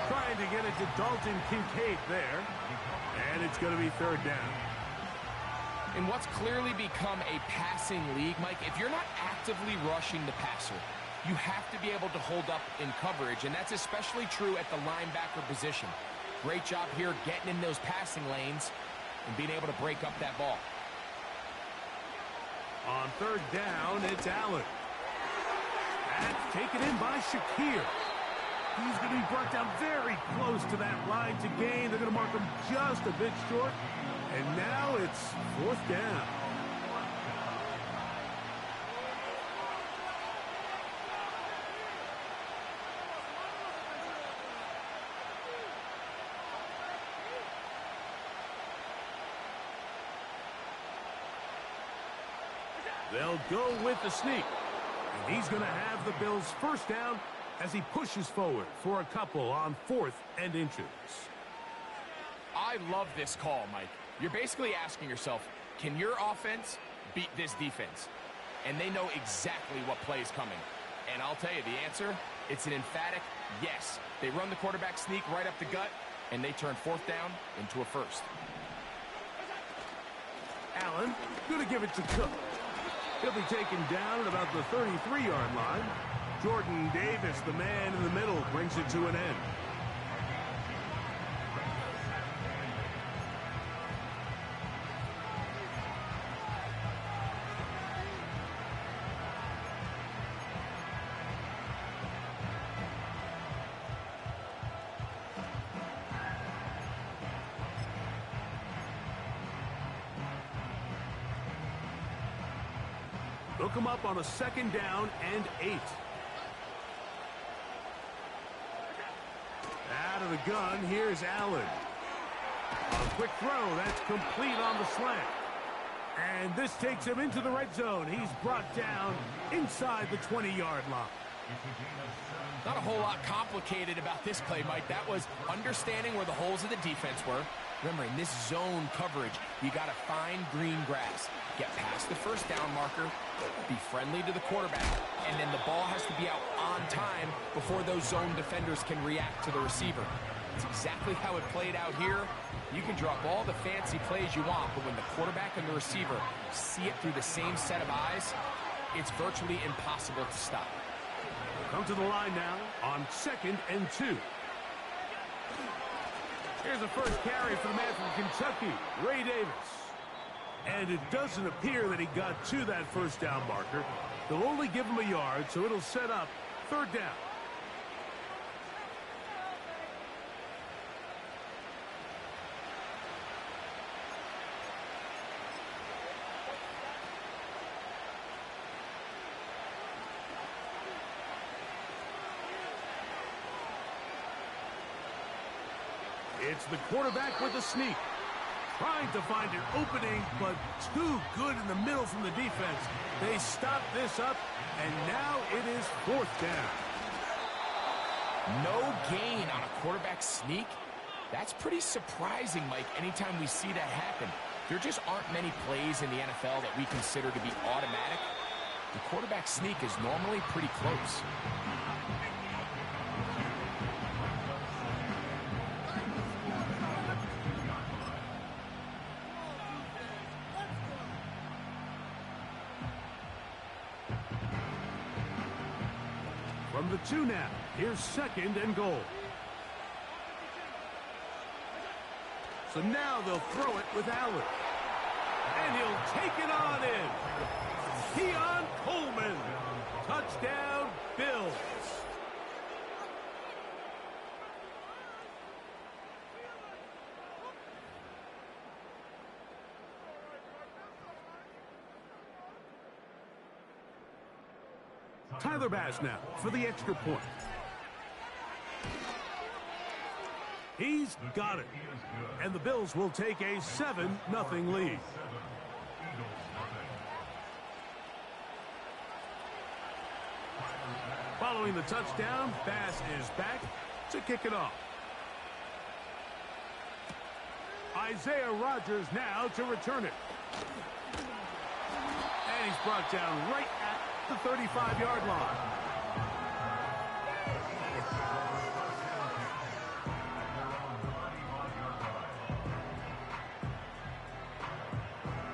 Trying to get it to Dalton Kincaid there. And it's going to be third down. In what's clearly become a passing league, Mike, if you're not actively rushing the passer, you have to be able to hold up in coverage, and that's especially true at the linebacker position. Great job here getting in those passing lanes and being able to break up that ball. On third down, it's Allen. That's taken in by Shakir. He's going to be brought down very close to that line to gain. They're going to mark him just a bit short. And now it's fourth down. They'll go with the sneak. And he's going to have the Bills' first down as he pushes forward for a couple on 4th and inches. I love this call, Mike. You're basically asking yourself, can your offense beat this defense? And they know exactly what play is coming. And I'll tell you the answer, it's an emphatic yes. They run the quarterback sneak right up the gut, and they turn 4th down into a 1st. Allen Allen, going to give it to Cook. He'll be taken down at about the 33-yard line. Jordan Davis, the man in the middle, brings it to an end. Look him up on a 2nd down and 8. Out of the gun, here's Allen. A quick throw, that's complete on the slant. And this takes him into the red zone. He's brought down inside the 20-yard line. Not a whole lot complicated about this play, Mike. That was understanding where the holes of the defense were. Remember, in this zone coverage, you got to find green grass. Get past the 1st down marker, be friendly to the quarterback, and then the ball has to be out on time before those zone defenders can react to the receiver. It's exactly how it played out here. You can drop all the fancy plays you want, but when the quarterback and the receiver see it through the same set of eyes, it's virtually impossible to stop. Come to the line now on 2nd and 2. Here's the first carry for the man from Kentucky, Ray Davis. And it doesn't appear that he got to that 1st down marker. They'll only give him a yard, so it'll set up 3rd down. It's the quarterback with a sneak. Trying to find an opening, but too good in the middle from the defense. They stop this up, and now it is 4th down. No gain on a quarterback sneak? That's pretty surprising, Mike, anytime we see that happen. There just aren't many plays in the NFL that we consider to be automatic. The quarterback sneak is normally pretty close. From the 2 now, here's 2nd and goal. So now they'll throw it with Allen. And he'll take it on in. Keon Coleman. Touchdown, Bills. Tyler Bass now for the extra point. He's got it. And the Bills will take a 7-0 lead. Following the touchdown, Bass is back to kick it off. Isaiah Rodgers now to return it. And he's brought down right at the 35-yard line.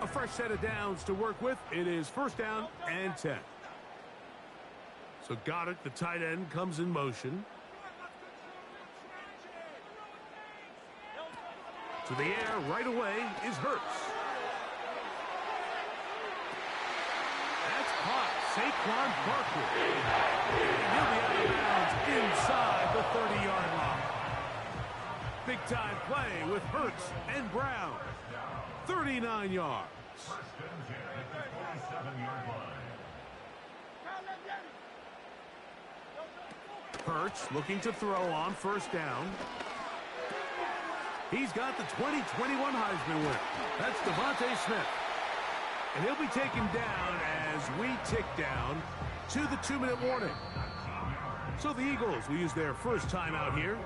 A fresh set of downs to work with. It is 1st down and 10. So got it. The tight end comes in motion. To the air right away is Hurts. That's caught. Saquon Barkley. And he'll be out of bounds inside the 30-yard line. Big-time play with Hurts and Brown. 39 yards. Hurts looking to throw on 1st down. He's got the 2021 Heisman winner. That's Devontae Smith. And he'll be taken down as we tick down to the 2-minute warning. So the Eagles will use their first timeout here.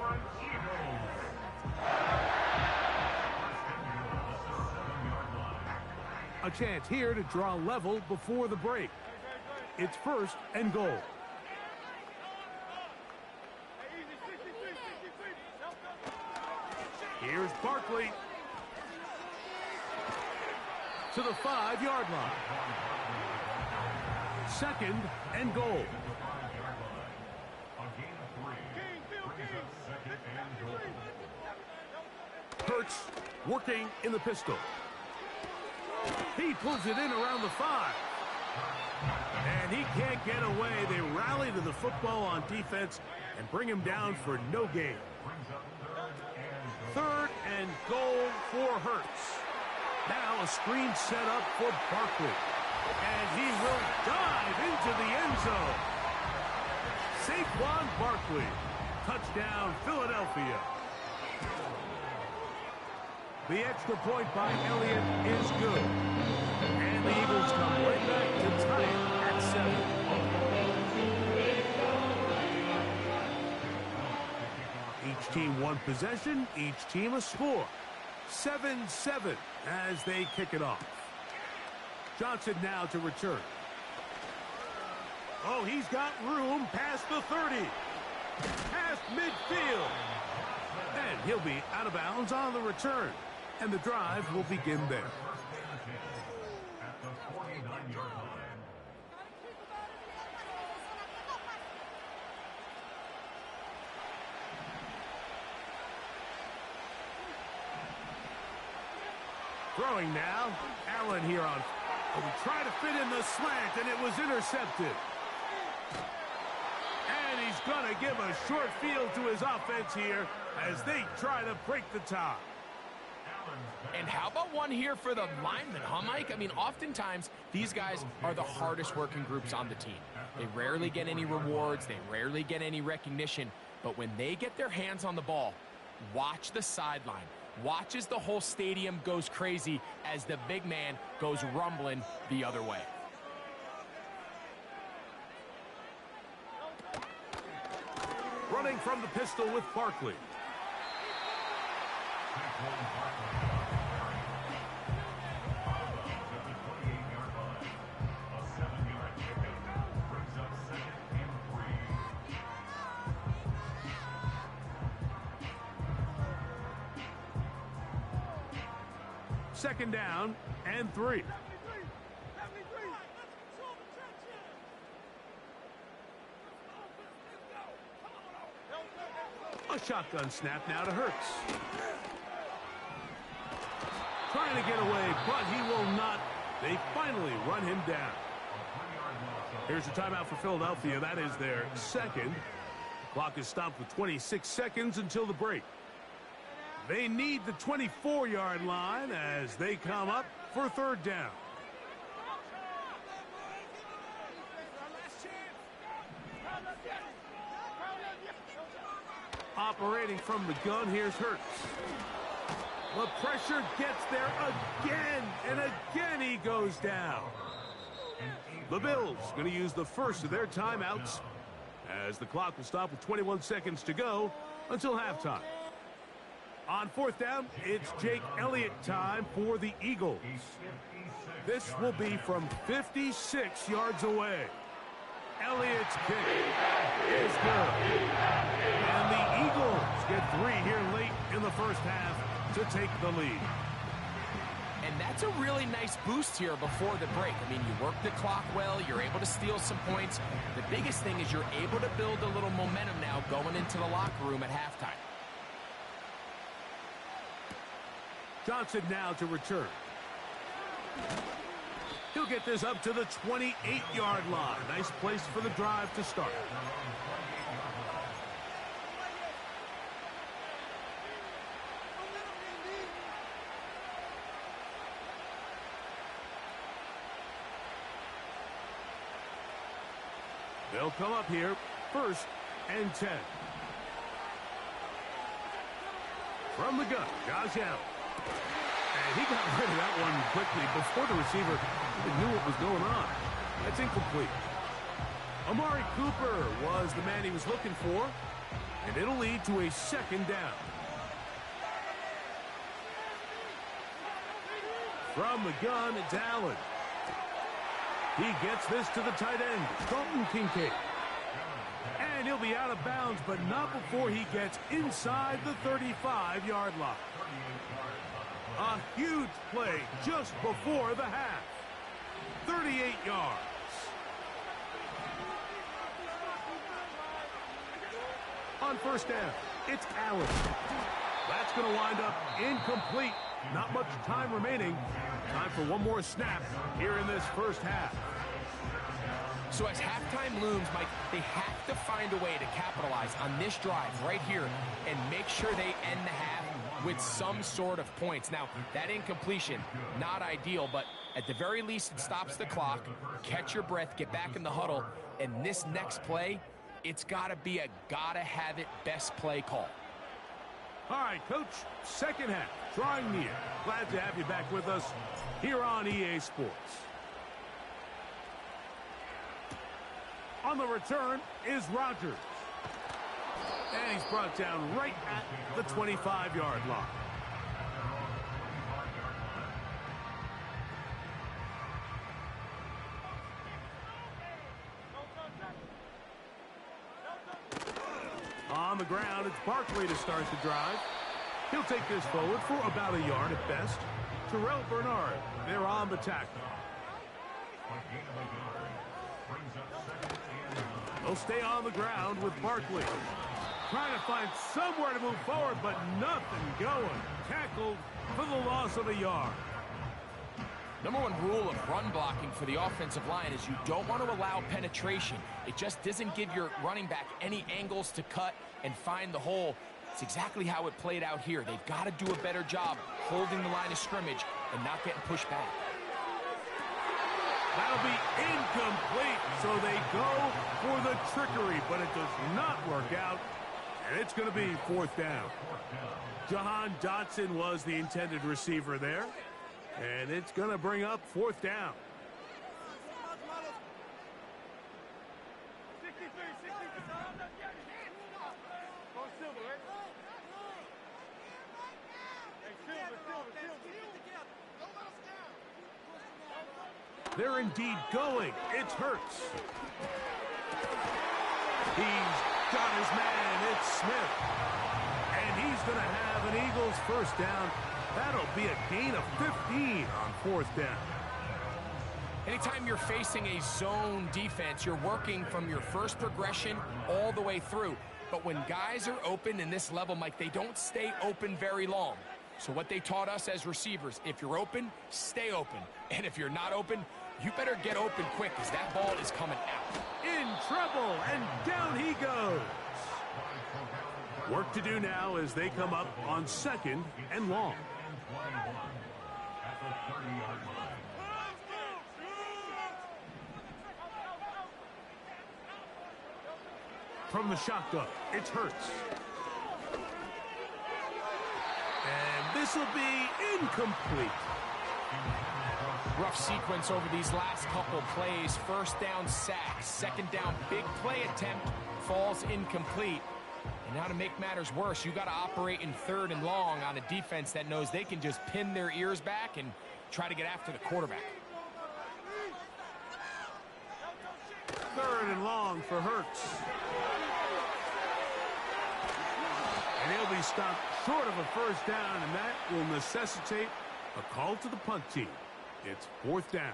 A chance here to draw level before the break. It's 1st and goal. Here's Barkley. to the 5-yard line. 2nd and goal. Hurts working in the pistol. He pulls it in around the 5. And he can't get away. They rally to the football on defense and bring him down for no gain. 3rd and goal for Hurts. Now a screen set up for Barkley. And he will dive into the end zone. Saquon Barkley. Touchdown, Philadelphia. The extra point by Elliott is good. And the Eagles come right back to tie it at 7. Each team one possession, each team a score. 7-7 as they kick it off. Johnson now to return. Oh, he's got room past the 30. Past midfield. And he'll be out of bounds on the return. And the drive will begin there. Throwing now. Allen here on. He tried to fit in the slant, and it was intercepted. And he's going to give a short field to his offense here as they try to break the tie. And how about one here for the linemen, huh, Mike? I mean, oftentimes, these guys are the hardest working groups on the team. They rarely get any rewards. They rarely get any recognition. But when they get their hands on the ball, watch the sideline. Watch as the whole stadium goes crazy as the big man goes rumbling the other way. Running from the pistol with Barkley. Second down and 3. A shotgun snap now to Hurts. Trying to get away, but he will not. They finally run him down. Here's a timeout for Philadelphia. That is their 2nd. The clock is stopped with 26 seconds until the break. They need the 24-yard line as they come up for 3rd down. Operating from the gun, here's Hurts. The pressure gets there again, and again he goes down. The Bills going to use the first of their timeouts as the clock will stop with 21 seconds to go until halftime. On 4th down, it's Jake Elliott time for the Eagles. This will be from 56 yards away. Elliott's kick is good. And the Eagles get 3 here late in the first half to take the lead. And that's a really nice boost here before the break. I mean, you work the clock well, you're able to steal some points. The biggest thing is you're able to build a little momentum now going into the locker room at halftime. Johnson now to return. He'll get this up to the 28-yard line. Nice place for the drive to start. They'll come up here, 1st and 10. From the gun, Josh Allen. And he got rid of that one quickly before the receiver even knew what was going on. That's incomplete. Amari Cooper was the man he was looking for, and it'll lead to a 2nd down. From the gun, it's Allen. He gets this to the tight end, Dalton Kincaid. And he'll be out of bounds, but not before he gets inside the 35-yard line. A huge play just before the half. 38 yards. On first down, it's Allen. That's going to wind up incomplete. Not much time remaining. Time for one more snap here in this first half. So as halftime looms, Mike, they have to find a way to capitalize on this drive right here and make sure they end the half with some sort of points. Now, that incompletion, not ideal, but at the very least, it stops the clock. Catch your breath, get back in the huddle, and this next play, it's got to be a gotta-have-it best play call. All right, Coach, second half, drawing near. Glad to have you back with us here on EA Sports. On the return is Rodgers. And he's brought down right at the 25-yard line. On the ground, it's Barkley to start the drive. He'll take this forward for about a yard at best. Terrell Bernard, they're on the tackle. They'll stay on the ground with Barkley. Trying to find somewhere to move forward, but nothing going. Tackled for the loss of a yard. Number one rule of run blocking for the offensive line is you don't want to allow penetration. It just doesn't give your running back any angles to cut and find the hole. It's exactly how it played out here. They've got to do a better job holding the line of scrimmage and not getting pushed back. That'll be incomplete, so they go for the trickery, but it does not work out, and it's going to be fourth down. Jahan Dotson was the intended receiver there, and it's going to bring up fourth down. They're indeed going. It's Hurts. He's got his man. It's Smith. And he's going to have an Eagles first down. That'll be a gain of 15 on fourth down. Anytime you're facing a zone defense, you're working from your first progression all the way through. But when guys are open in this level, Mike, they don't stay open very long. So what they taught us as receivers, if you're open, stay open. And if you're not open, you better get open quick because that ball is coming out. In trouble, and down he goes. Work to do now as they come up on second and long. From the shotgun, it's Hurts. And this will be incomplete. Rough sequence over these last couple plays. First down sack, second down big play attempt, falls incomplete. And now to make matters worse, you got to operate in third and long on a defense that knows they can just pin their ears back and try to get after the quarterback. Third and long for Hurts. And he'll be stopped short of a first down, and that will necessitate a call to the punt team. It's fourth down.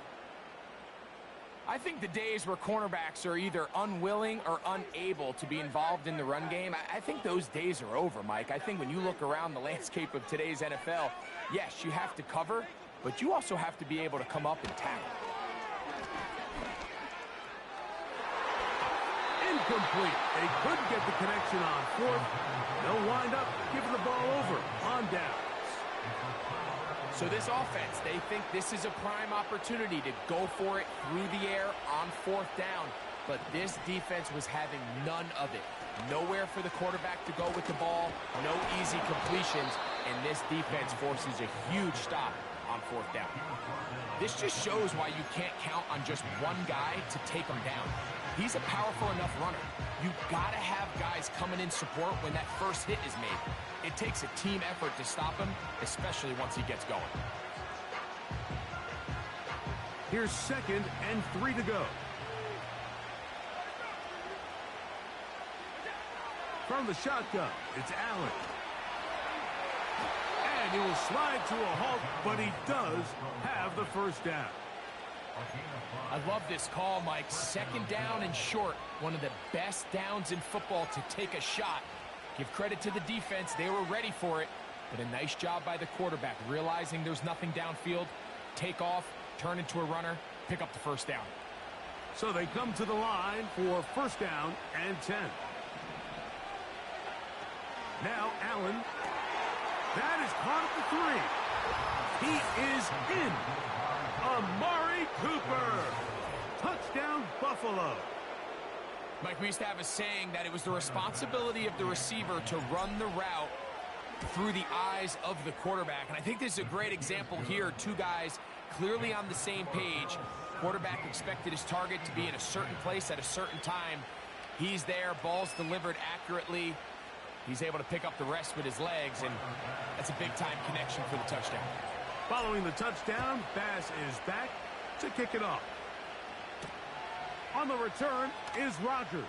I think the days where cornerbacks are either unwilling or unable to be involved in the run game, I think those days are over, Mike. I think when you look around the landscape of today's NFL, yes, you have to cover, but you also have to be able to come up and tackle. Incomplete. They couldn't get the connection on fourth. They'll wind up giving the ball over on downs. So this offense, they think this is a prime opportunity to go for it through the air on fourth down. But this defense was having none of it. Nowhere for the quarterback to go with the ball, no easy completions, and this defense forces a huge stop on fourth down. This just shows why you can't count on just one guy to take him down. He's a powerful enough runner. You've got to have guys coming in support when that first hit is made. It takes a team effort to stop him, especially once he gets going. Here's second and 3 to go. From the shotgun, it's Allen. And And he will slide to a halt, but he does have the first down. I love this call, Mike. Second down and short. One of the best downs in football to take a shot. Give credit to the defense. They were ready for it. But a nice job by the quarterback, realizing there's nothing downfield. Take off, turn into a runner, pick up the first down. So they come to the line for first down and 10. Now Allen. That is caught at the 3. He is in. Amari Cooper. Touchdown, Buffalo. Mike, we used to have a saying that it was the responsibility of the receiver to run the route through the eyes of the quarterback. And I think this is a great example here. Two guys clearly on the same page. Quarterback expected his target to be in a certain place at a certain time. He's there, ball's delivered accurately. He's able to pick up the rest with his legs, and that's a big-time connection for the touchdown. Following the touchdown, Bass is back to kick it off. On the return is Rodgers.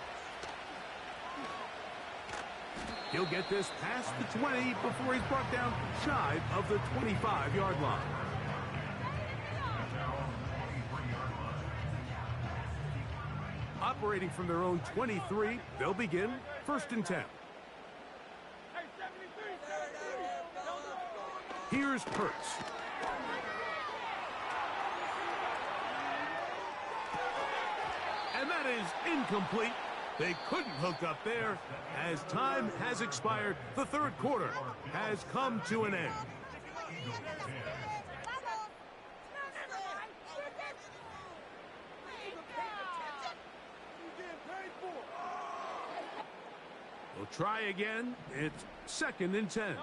He'll get this past the 20 before he's brought down shy of the 25-yard line. Operating from their own 23, they'll begin first and 10. Here's Hurts. And that is incomplete. They couldn't hook up there. As time has expired, the third quarter has come to an end. We'll try again. It's second and 10.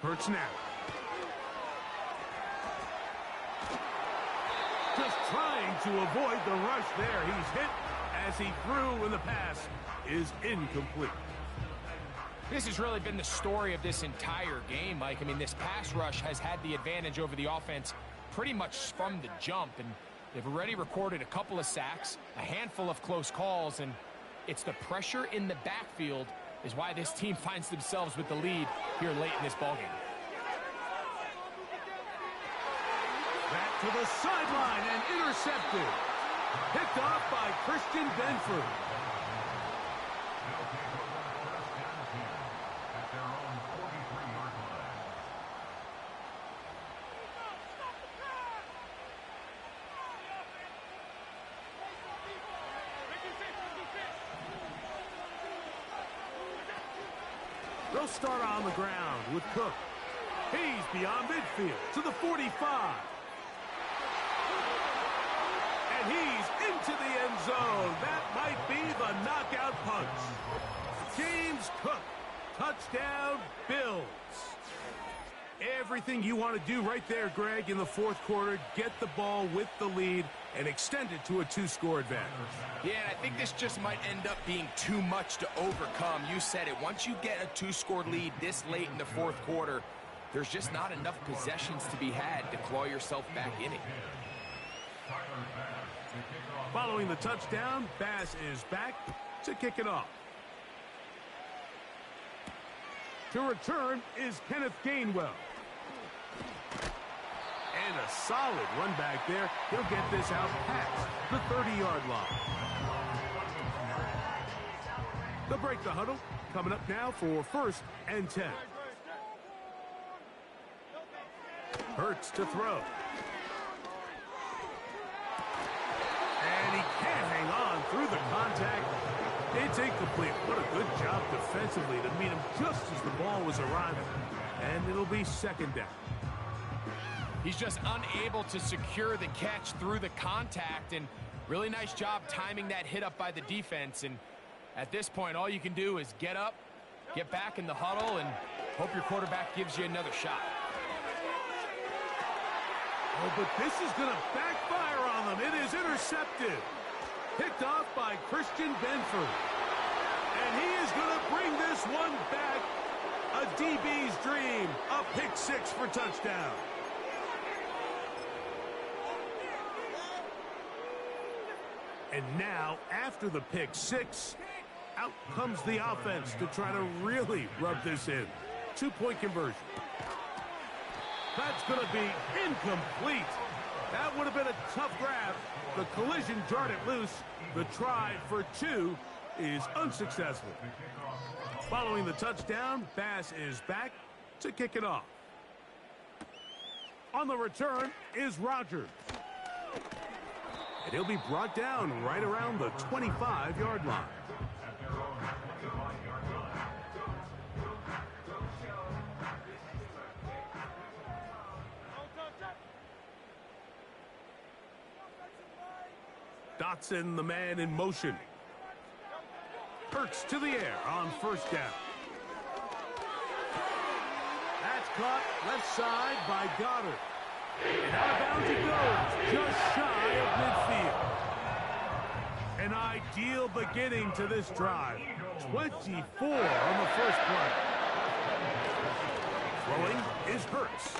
Hurts now. Just trying to avoid the rush there. He's hit as he threw, and the pass is incomplete. This has really been the story of this entire game, Mike. I mean, this pass rush has had the advantage over the offense pretty much from the jump, and they've already recorded a couple of sacks, a handful of close calls, and it's the pressure in the backfield is why this team finds themselves with the lead here late in this ballgame. Back to the sideline and intercepted. Picked off by Christian Benford. They'll start on the ground with Cook. He's beyond midfield to the 45. And he's into the end zone. That might be the knockout punch. James Cook, touchdown Bills. Everything you want to do right there, Greg, in the fourth quarter. Get the ball with the lead and extend it to a two-score advantage. Yeah, and I think this just might end up being too much to overcome. You said it. Once you get a two-score lead this late in the fourth quarter, there's just not enough possessions to be had to claw yourself back in it. Following the touchdown, Bass is back to kick it off. To return is Kenneth Gainwell. And a solid run back there. He'll get this out past the 30-yard line. They'll break the huddle. Coming up now for first and 10. Hurts to throw. And he can't hang on through the contact. It's incomplete. What a good job defensively to meet him just as the ball was arriving. And it'll be second down. He's just unable to secure the catch through the contact, and really nice job timing that hit up by the defense. And at this point, all you can do is get up, get back in the huddle, and hope your quarterback gives you another shot. Oh, but this is going to backfire on them. It is intercepted. Picked off by Christian Benford. And he is going to bring this one back. A DB's dream. A pick six for touchdown. And now, after the pick six, Out comes the offense to try to really rub this in. 2-point conversion. That's going to be incomplete. That would have been a tough grab. The collision jarred it loose. The try for 2 is unsuccessful. Following the touchdown, Bass is back to kick it off. On the return is Rogers. And he'll be brought down right around the 25-yard line. Dotson, the man in motion. Hurts to the air on first down. That's caught left side by Goddard. And out of bounds it goes, just shy of midfield. An ideal beginning to this drive. 24 on the first play. Throwing is Hurts.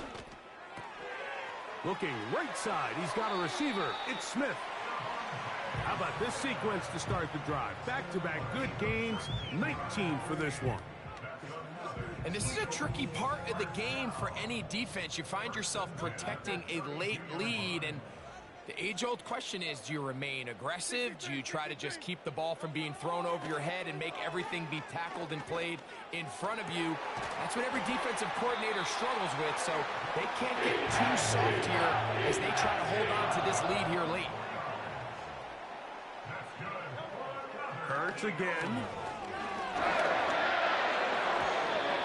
Looking right side, he's got a receiver. It's Smith. How about this sequence to start the drive? Back-to-back good gains, 19 for this one. And this is a tricky part of the game for any defense. You find yourself protecting a late lead, and the age-old question is, do you remain aggressive? Do you try to just keep the ball from being thrown over your head and make everything be tackled and played in front of you? That's what every defensive coordinator struggles with, so they can't get too soft here as they try to hold on to this lead here late. Hurts again.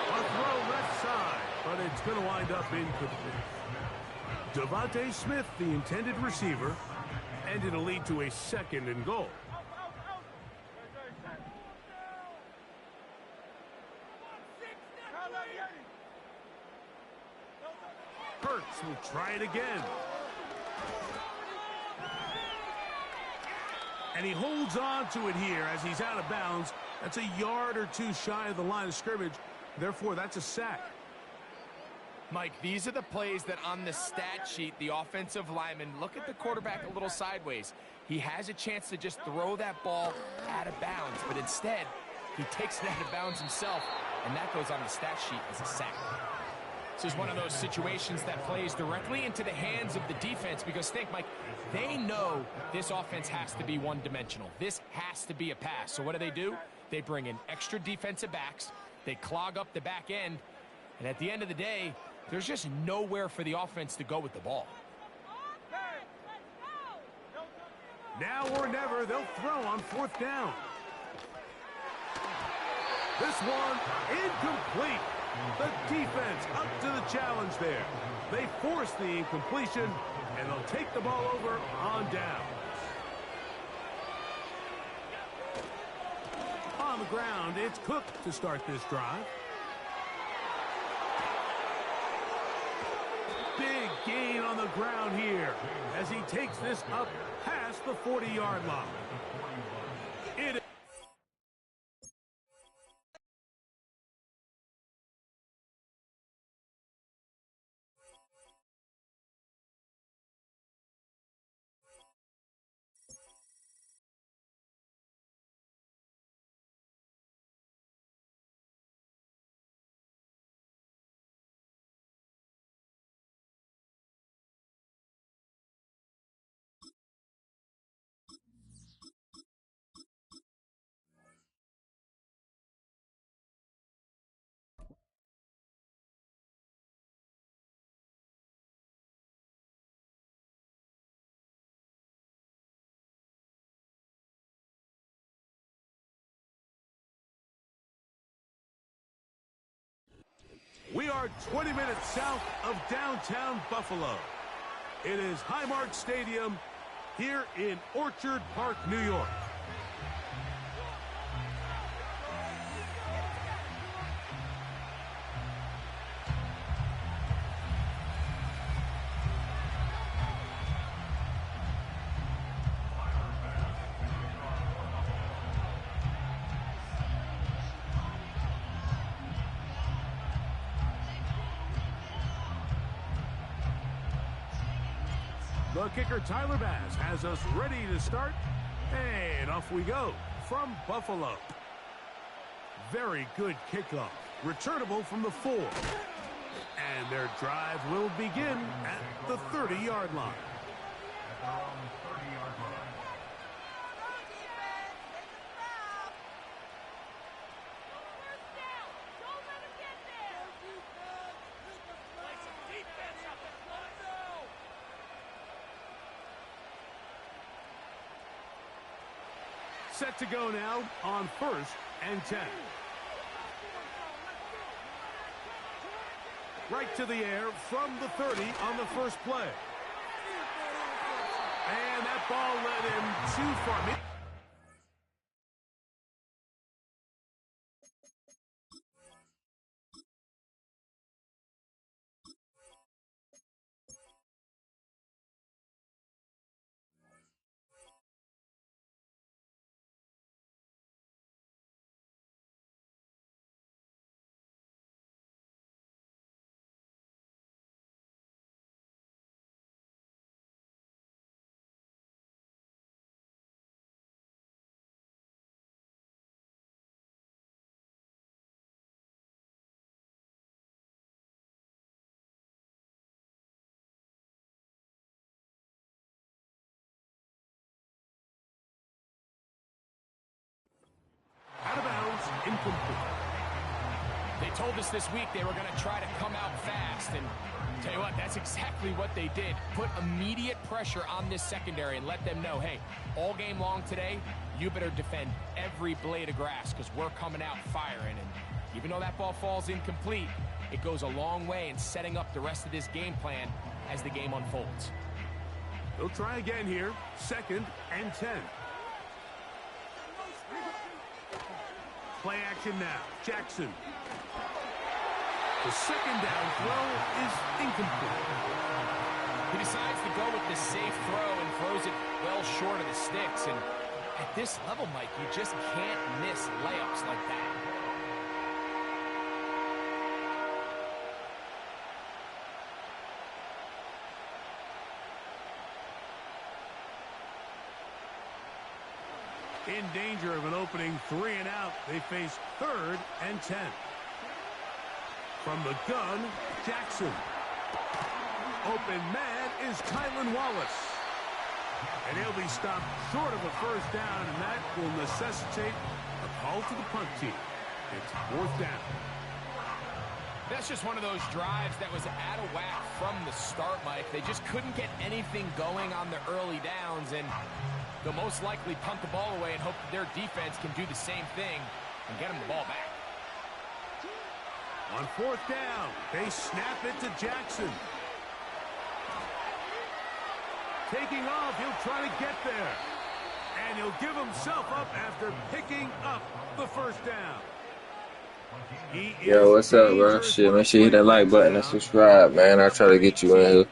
A throw left side, but it's going to wind up incomplete. Devontae Smith, the intended receiver, and it'll lead to a 2nd and goal. Hurts will try it again. And he holds on to it here as he's out of bounds. That's a yard or 2 shy of the line of scrimmage. Therefore, that's a sack. Mike, these are the plays that on the stat sheet, the offensive lineman, look at the quarterback a little sideways. He has a chance to just throw that ball out of bounds, but instead, he takes it out of bounds himself, and that goes on the stat sheet as a sack. This is one of those situations that plays directly into the hands of the defense because think, Mike, they know this offense has to be one-dimensional. This has to be a pass. So what do? They bring in extra defensive backs. They clog up the back end. And at the end of the day, there's just nowhere for the offense to go with the ball. Now or never, they'll throw on 4th down. This one incomplete. The defense up to the challenge there. They force the incompletion, and they'll take the ball over on down. On the ground, it's Cook to start this drive. Big gain on the ground here as he takes this up past the 40-yard line. It We are 20 minutes south of downtown Buffalo. It is Highmark Stadium here in Orchard Park, New York. The kicker, Tyler Bass, has us ready to start. And off we go from Buffalo. Very good kickoff. Returnable from the 4. And their drive will begin at the 30-yard line. Set to go now on 1st and 10. Right to the air from the 30 on the first play. And that ball led him too far. Out of bounds, incomplete. They told us this week they were going to try to come out fast, and tell you what, that's exactly what they did. Put immediate pressure on this secondary and let them know, hey, all game long today, you better defend every blade of grass because we're coming out firing. And even though that ball falls incomplete, it goes a long way in setting up the rest of this game plan as the game unfolds. They'll try again here. 2nd and 10. Play action now. Jackson. The second down throw is incomplete. He decides to go with the safe throw and throws it well short of the sticks. And at this level, Mike, you just can't miss layups like that. In danger of an opening 3 and out. They face 3rd and 10. From the gun, Jackson. Open man is Kylan Wallace. And he'll be stopped short of a first down, and that will necessitate a call to the punt team. It's 4th down. That's just one of those drives that was out of whack from the start, Mike. They just couldn't get anything going on the early downs, and they'll most likely punt the ball away and hope that their defense can do the same thing and get them the ball back. On 4th down, they snap it to Jackson. Taking off, he'll try to get there. And he'll give himself up after picking up the first down. Yo, what's up, bro? Shit, make sure you hit that like button and subscribe, man. I'll try to get you in here.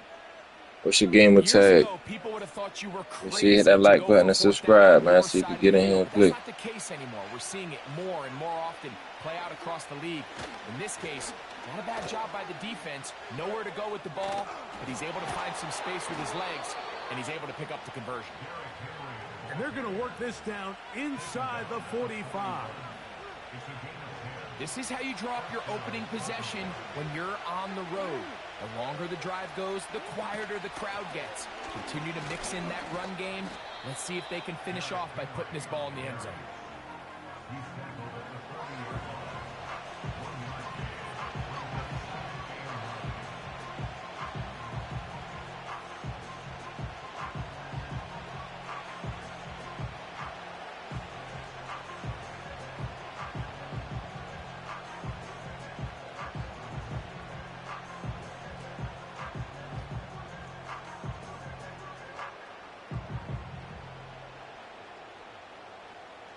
What's your gamer tag? Make sure you hit that like button and subscribe, man, so you can get in here and play. That's not the case anymore. We're seeing it more and more often play out across the league. In this case, not a bad job by the defense. Nowhere to go with the ball, but he's able to find some space with his legs, and he's able to pick up the conversion. And they're going to work this down inside the 45. This is how you draw up your opening possession when you're on the road. The longer the drive goes, the quieter the crowd gets. Continue to mix in that run game. Let's see if they can finish off by putting this ball in the end zone.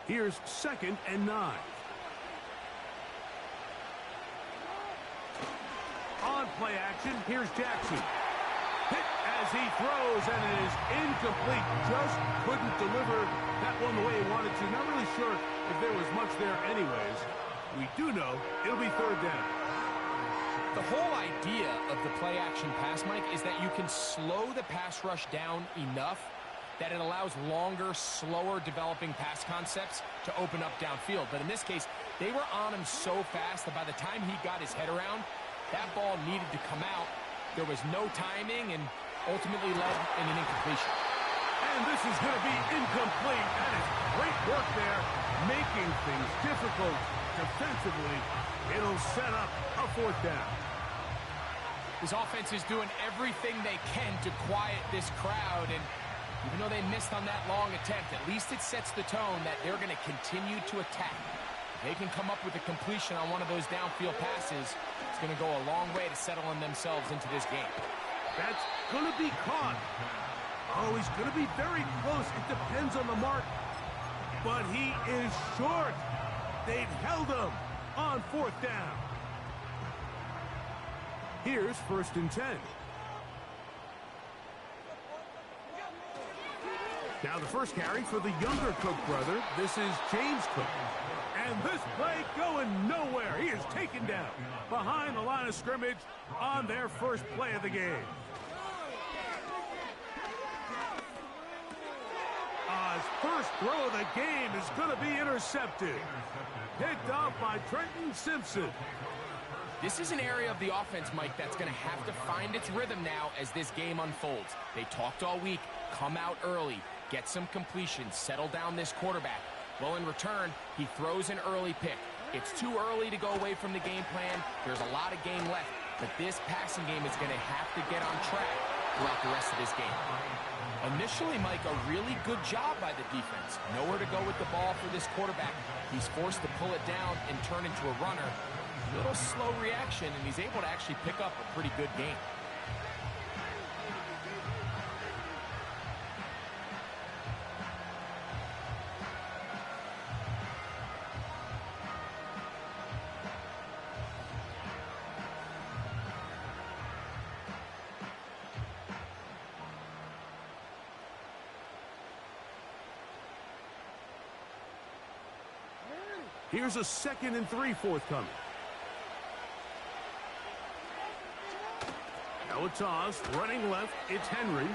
Here's 2nd and 9. On play action, here's Jackson. Hit as he throws, and it is incomplete. Just couldn't deliver that one the way he wanted to. Not really sure if there was much there anyways. We do know it'll be 3rd down. The whole idea of the play action pass, Mike, is that you can slow the pass rush down enough that it allows longer, slower developing pass concepts to open up downfield. But in this case, They were on him so fast that by the time he got his head around, that ball needed to come out. There was no timing and ultimately led in an incompletion. And this is going to be incomplete. That is great work there, making things difficult defensively. It'll set up a 4th down. This offense is doing everything they can to quiet this crowd, and even though they missed on that long attempt, at least it sets the tone that they're going to continue to attack. If they can come up with a completion on one of those downfield passes, it's going to go a long way to settling themselves into this game. That's going to be caught. Oh, he's going to be very close. It depends on the mark. But he is short. They've held him on 4th down. Here's 1st and 10. Now the first carry for the younger Cook brother. This is James Cook. And this play going nowhere. He is taken down behind the line of scrimmage on their first play of the game. His first throw of the game is going to be intercepted. Picked off by Trenton Simpson. This is an area of the offense, Mike, that's going to have to find its rhythm now as this game unfolds. They talked all week, come out early, get some completions, settle down this quarterback. Well, in return, he throws an early pick. It's too early to go away from the game plan. There's a lot of game left, but this passing game is going to have to get on track throughout the rest of this game. Initially, Mike, a really good job by the defense. Nowhere to go with the ball for this quarterback. He's forced to pull it down and turn into a runner. A little slow reaction, and he's able to actually pick up a pretty good game. Here's a 2nd and 3 forthcoming. Now a toss, running left, it's Henry.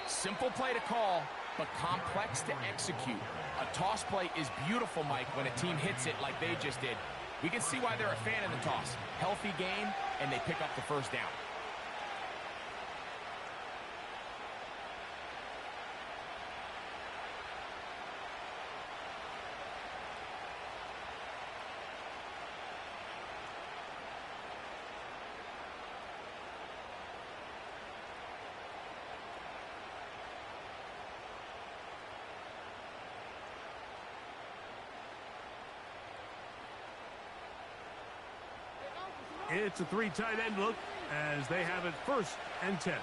Simple play to call, but complex to execute. A toss play is beautiful, Mike, when a team hits it like they just did. We can see why they're a fan of the toss. Healthy game, and they pick up the 1st down. It's a 3 tight end look as they have it 1st and 10.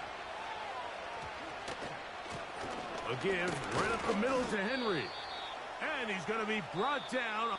A give right up the middle to Henry. And he's going to be brought down.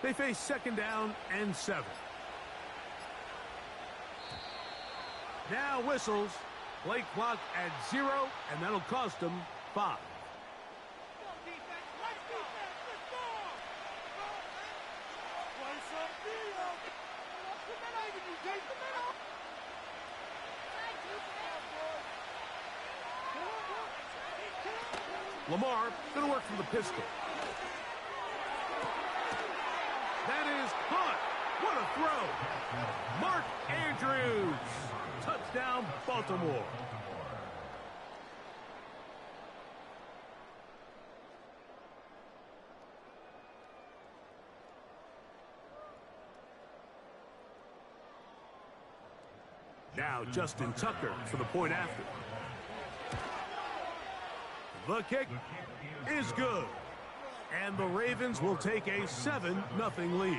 They face 2nd down and 7. Now whistles. Play clock at 0, and that'll cost them 5. Lamar going to work from the pistol. That is caught. What a throw. Mark Andrews. Touchdown, Baltimore. Now Justin Tucker for the point after. The kick is good. And the Ravens will take a 7-0 lead.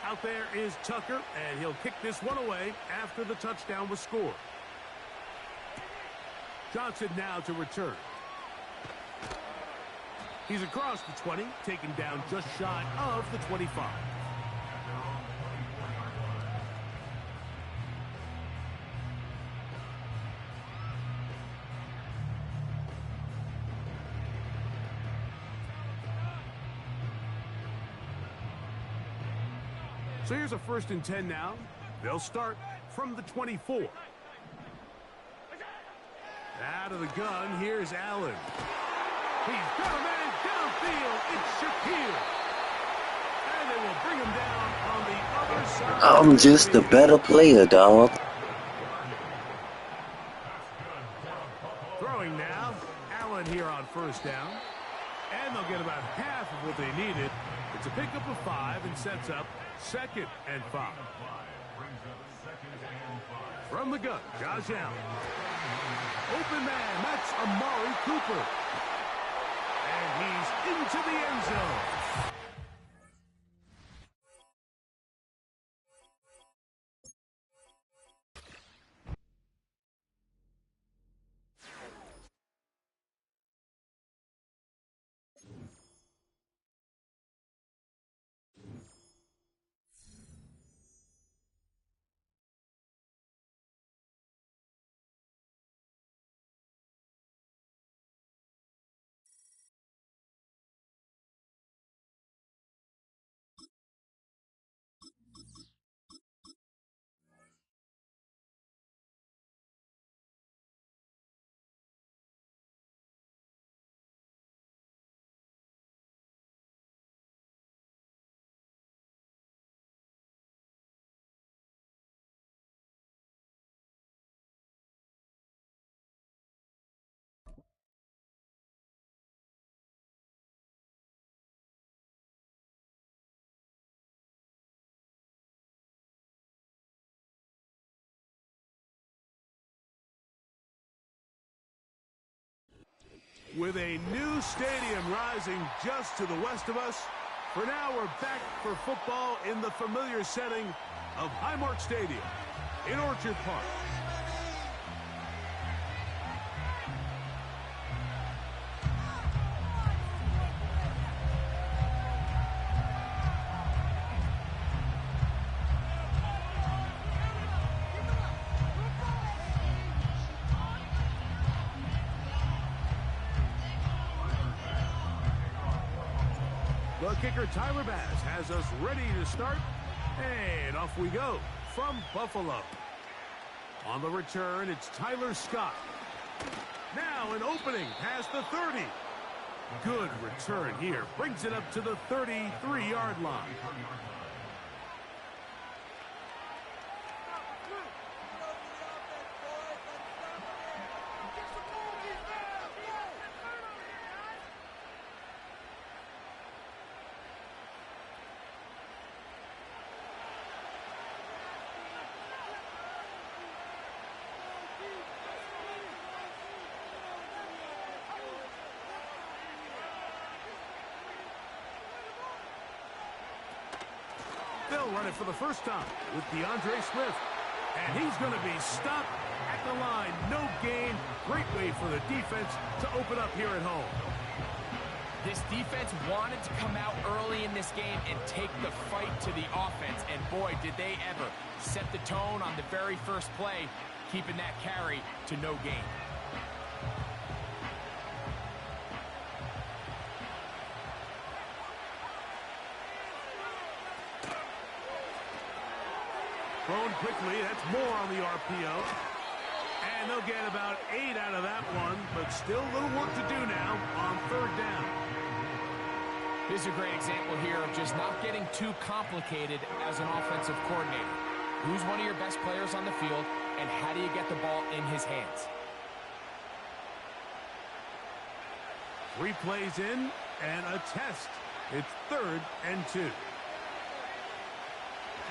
Out there is Tucker, and he'll kick this one away after the touchdown was scored. Johnson now to return. He's across the 20, taken down just shy of the 25. So here's a 1st and 10 now. They'll start from the 24. Out of the gun, here's Allen. He's got a man downfield. It's Shaquille. And they will bring him down on the other side. I'm just a better player, dog. Throwing now. Allen here on 1st down. And they'll get about half of what they needed. It's a pickup of 5 and sets up 2nd and 5. From the gun, Josh Allen. Open man, that's Amari Cooper. And he's into the end zone. With a new stadium rising just to the west of us, for now we're back for football in the familiar setting of Highmark Stadium in Orchard Park. The kicker, Tyler Bass, has us ready to start, and off we go from Buffalo. On the return, it's Tyler Scott. Now an opening past the 30. Good return here. Brings it up to the 33-yard line. They'll run it for the first time with DeAndre Swift. And he's going to be stopped at the line. No gain. Great way for the defense to open up here at home. This defense wanted to come out early in this game and take the fight to the offense. And boy, did they ever set the tone on the very first play, keeping that carry to no gain. Thrown quickly, that's more on the RPO. And they'll get about 8 out of that one, but still a little work to do now on 3rd down. This is a great example here of just not getting too complicated as an offensive coordinator. Who's one of your best players on the field, and how do you get the ball in his hands? 3 plays in and a test. It's 3rd and 2.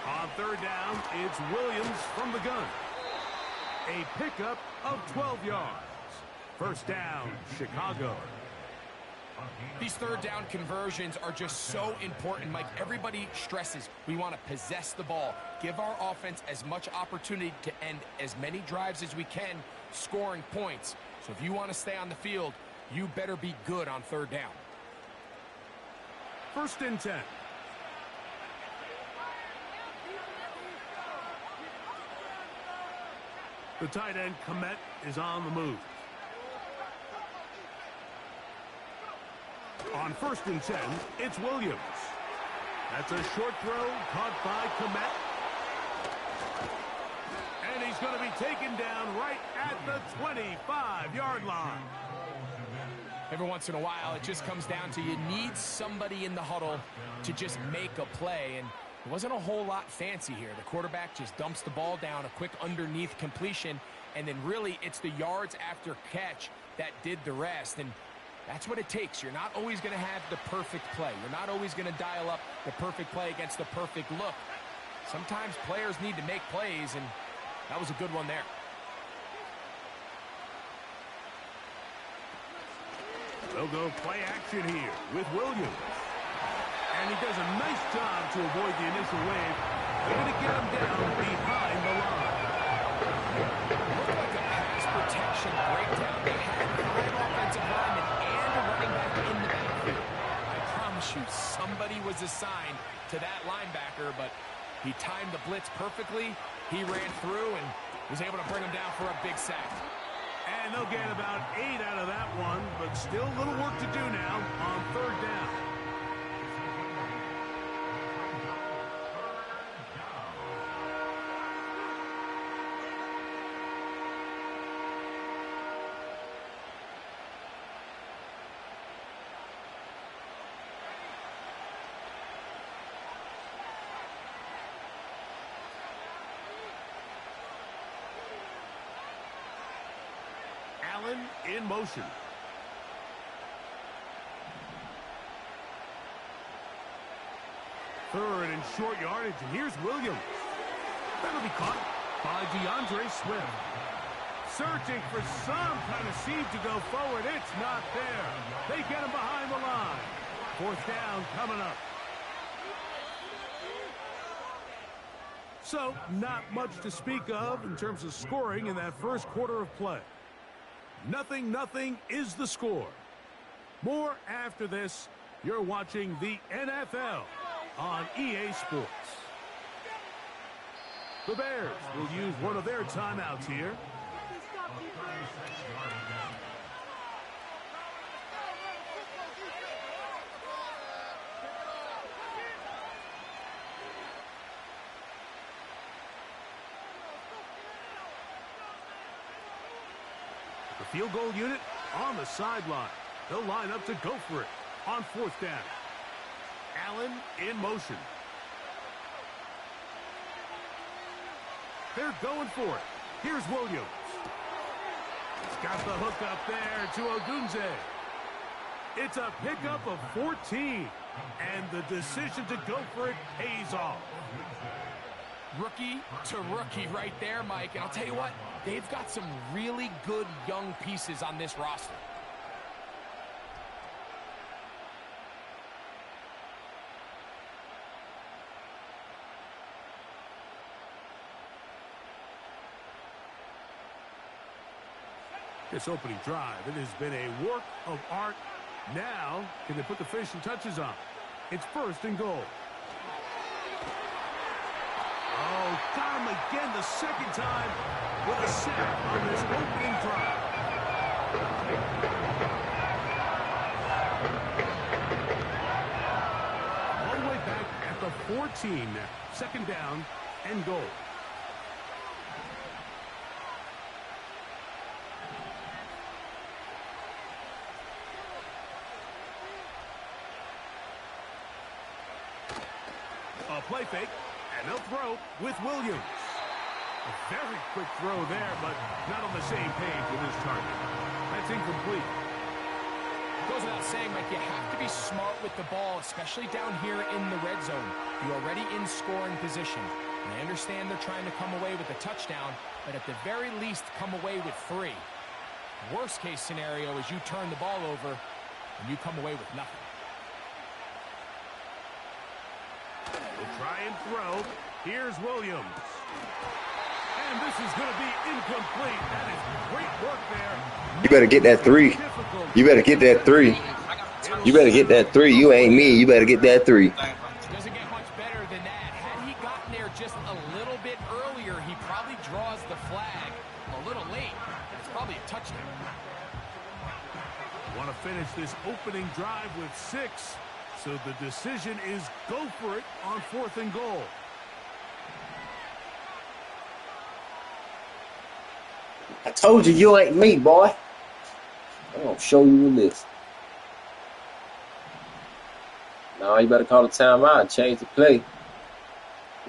On 3rd down, it's Williams from the gun. A pickup of 12 yards. 1st down, Chicago. These 3rd down conversions are just so important, Mike. Everybody stresses we want to possess the ball, give our offense as much opportunity to end as many drives as we can, scoring points. So if you want to stay on the field, you better be good on 3rd down. 1st and 10. The tight end, Komet, is on the move. On 1st and 10, it's Williams. That's a short throw caught by Komet. And he's going to be taken down right at the 25-yard line. Every once in a while, it just comes down to you need somebody in the huddle to just make a play. And it wasn't a whole lot fancy here. The quarterback just dumps the ball down, a quick underneath completion, and then really it's the yards after catch that did the rest. And that's what it takes. You're not always going to have the perfect play. You're not always going to dial up the perfect play against the perfect look. Sometimes players need to make plays, and that was a good one there. They'll go play action here with Williams. And he does a nice job to avoid the initial wave. They're going to get him down behind the line. Looked like a pass protection breakdown. They had 5 offensive linemen and a running back in the backfield. I promise you, somebody was assigned to that linebacker, but he timed the blitz perfectly. He ran through and was able to bring him down for a big sack. And they'll get about 8 out of that one, but still a little work to do now on 3rd down. Allen in motion. Third and short yardage, and here's Williams. That'll be caught by DeAndre Swift. Searching for some kind of seed to go forward. It's not there. They get him behind the line. 4th down coming up. So, not much to speak of in terms of scoring in that first quarter of play. 0-0 is the score. More after this. You're watching the NFL on EA Sports. The Bears will use one of their timeouts here. The field goal unit on the sideline. They'll line up to go for it on 4th down. Allen in motion. They're going for it. Here's Williams. He's got the hook up there to Ogunze. It's a pickup of 14. And the decision to go for it pays off. Rookie to rookie right there, Mike. And I'll tell you what, they've got some really good young pieces on this roster. This opening drive, it has been a work of art. Now, can they put the finishing touches on? It's 1st and goal. Oh, got him again the second time with a sack on this opening drive. All the way back at the 14 now. 2nd down and goal. A play fake, and they'll throw with Williams. A very quick throw there, but not on the same page with his target. That's incomplete. Goes without saying, Mike, you have to be smart with the ball, especially down here in the red zone. You're already in scoring position. And I understand they're trying to come away with a touchdown, but at the very least, come away with 3. Worst case scenario is you turn the ball over and you come away with nothing. We'll try and throw. Here's Williams. And this is going to be incomplete. That is great work there. You better get that 3. You better get that 3. You better get that 3. You ain't me. You better get that 3. Doesn't get much better than that. Had he gotten there just a little bit earlier, he probably draws the flag a little late. It's probably a touchdown. Want to finish this opening drive with 6. So the decision is go for it on 4th and goal. I told you you ain't me, boy. I'm gonna show you this. No, you better call the timeout and change the play.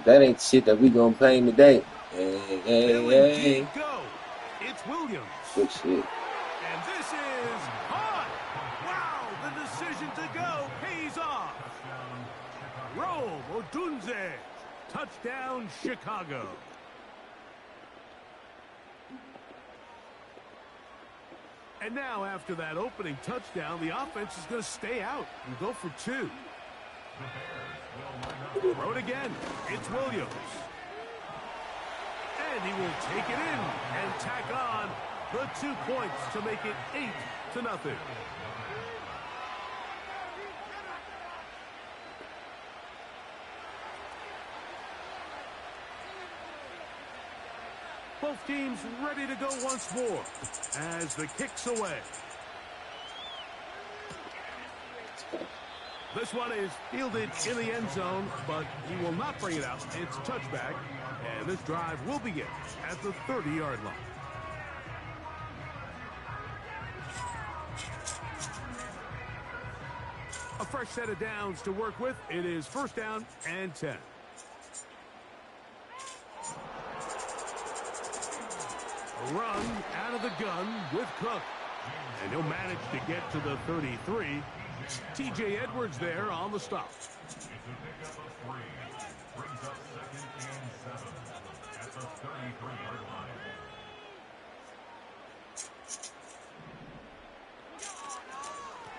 That ain't the shit that we gonna play today. Hey. Go. It's Williams. Good shit. And this is hot. Wow, the decision to go pays off. Rome Odunze. Touchdown, Chicago. And now, after that opening touchdown, the offense is going to stay out and go for 2. Throw it again. It's Williams. And he will take it in and tack on the 2 points to make it 8-0. Both teams ready to go once more as the kick's away. This one is fielded in the end zone, but he will not bring it out. It's touchback, and this drive will begin at the 30-yard line. A fresh set of downs to work with. It is 1st down and 10. A run out of the gun with Cook. And he'll manage to get to the 33. T.J. Edwards there on the stop.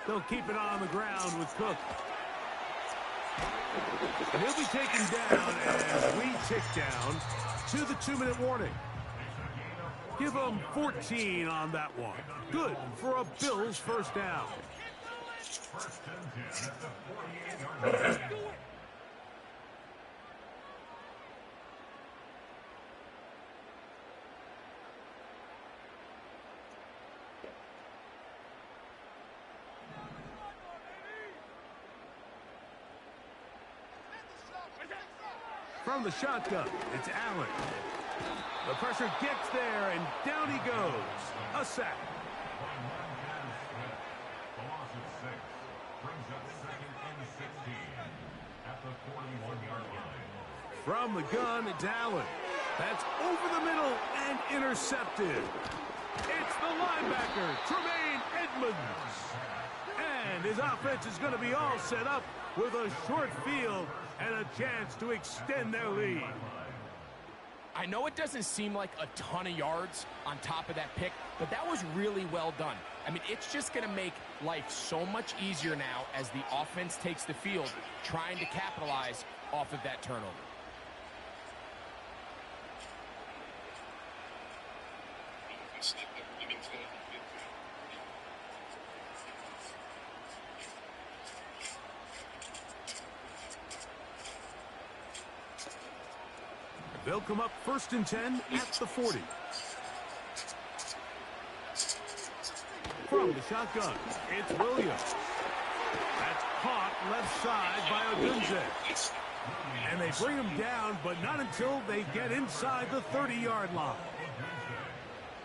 They'll keep it on the ground with Cook. And he'll be taken down as we tick down to the 2-minute warning. Give them 14 on that one. Good for a Bills 1st down. From the shotgun, it's Allen. The pressure gets there, and down he goes. A sack. From the gun, it's Allen. That's over the middle and intercepted. It's the linebacker, Tremaine Edmonds. And his offense is going to be all set up with a short field and a chance to extend their lead. I know it doesn't seem like a ton of yards on top of that pick, but that was really well done. I mean, it's just going to make life so much easier now as the offense takes the field, trying to capitalize off of that turnover. They'll come up 1st and 10 at the 40. From the shotgun, it's Williams. That's caught left side by Odunze. And they bring him down, but not until they get inside the 30-yard line.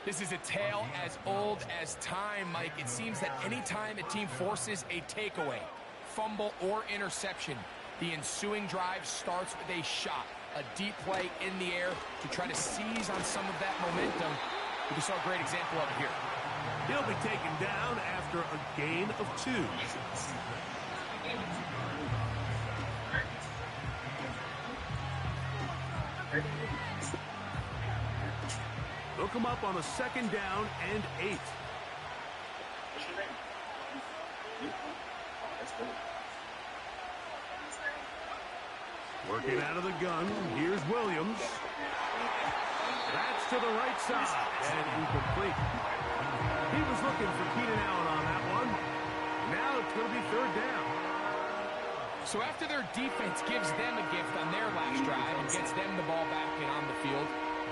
This is a tale as old as time, Mike. It seems that any time a team forces a takeaway, fumble, or interception, the ensuing drive starts with a shot, a deep play in the air to try to seize on some of that momentum. We just saw a great example of it here. He'll be taken down after a gain of 2. They'll come up on a 2nd down and 8. Working out of the gun, here's Williams. That's to the right side and incomplete. He was looking for Keenan Allen on that one. Now it's going to be 3rd down. So after their defense gives them a gift on their last drive and gets them the ball back and on the field,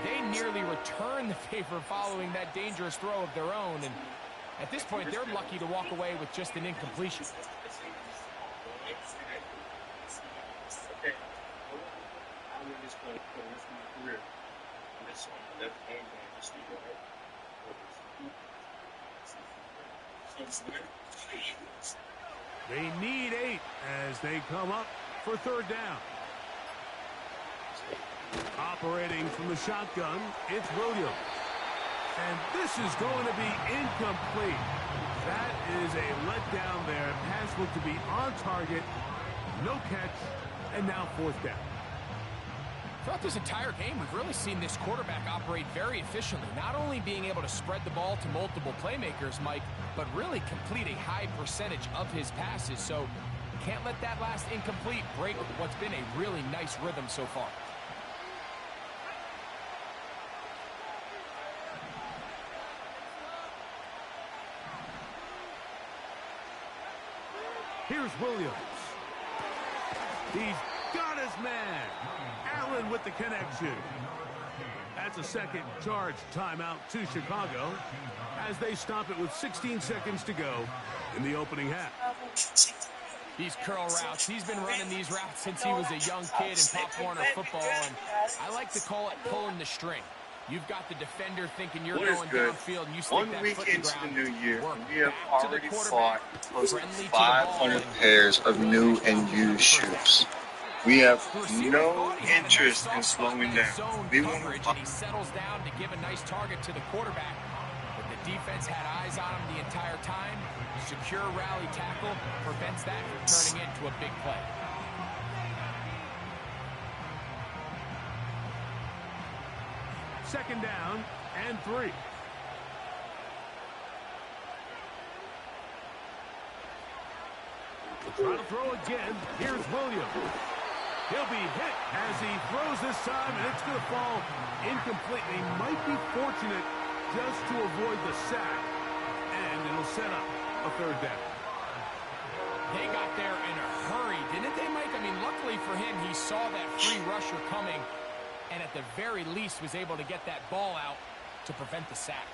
they nearly return the favor following that dangerous throw of their own. And at this point, they're lucky to walk away with just an incompletion. They need 8 as they come up for 3rd down. Operating from the shotgun, it's Williams. And this is going to be incomplete. That is a letdown there. Pass looked to be on target. No catch. And now 4th down. Throughout this entire game, we've really seen this quarterback operate very efficiently, not only being able to spread the ball to multiple playmakers, Mike, but really complete a high percentage of his passes. So can't let that last incomplete break what's been a really nice rhythm so far. Here's Williams. He's got his man. Allen with the connection. That's a 2nd charge timeout to Chicago as they stop it with 16 seconds to go in the opening half. These curl routes, he's been running these routes since he was a young kid in Pop Warner football, and I like to call it pulling the string. You've got the defender thinking you're going downfield, and you stick that foot in the ground. 1 week into the new year, we have already fought close to 500 pairs of new and used shoes. We have no interest in slowing down. We want to. He settles down to give a nice target to the quarterback, but the defense had eyes on him the entire time. Secure rally tackle prevents that from turning into a big play. Second down and 3. Try to throw again. Here's Williams. He'll be hit as he throws this time, and it's going to fall incomplete. He might be fortunate just to avoid the sack, and it'll set up a 3rd down. They got there in a hurry, didn't they, Mike? I mean, luckily for him, he saw that free rusher coming, and at the very least was able to get that ball out to prevent the sack.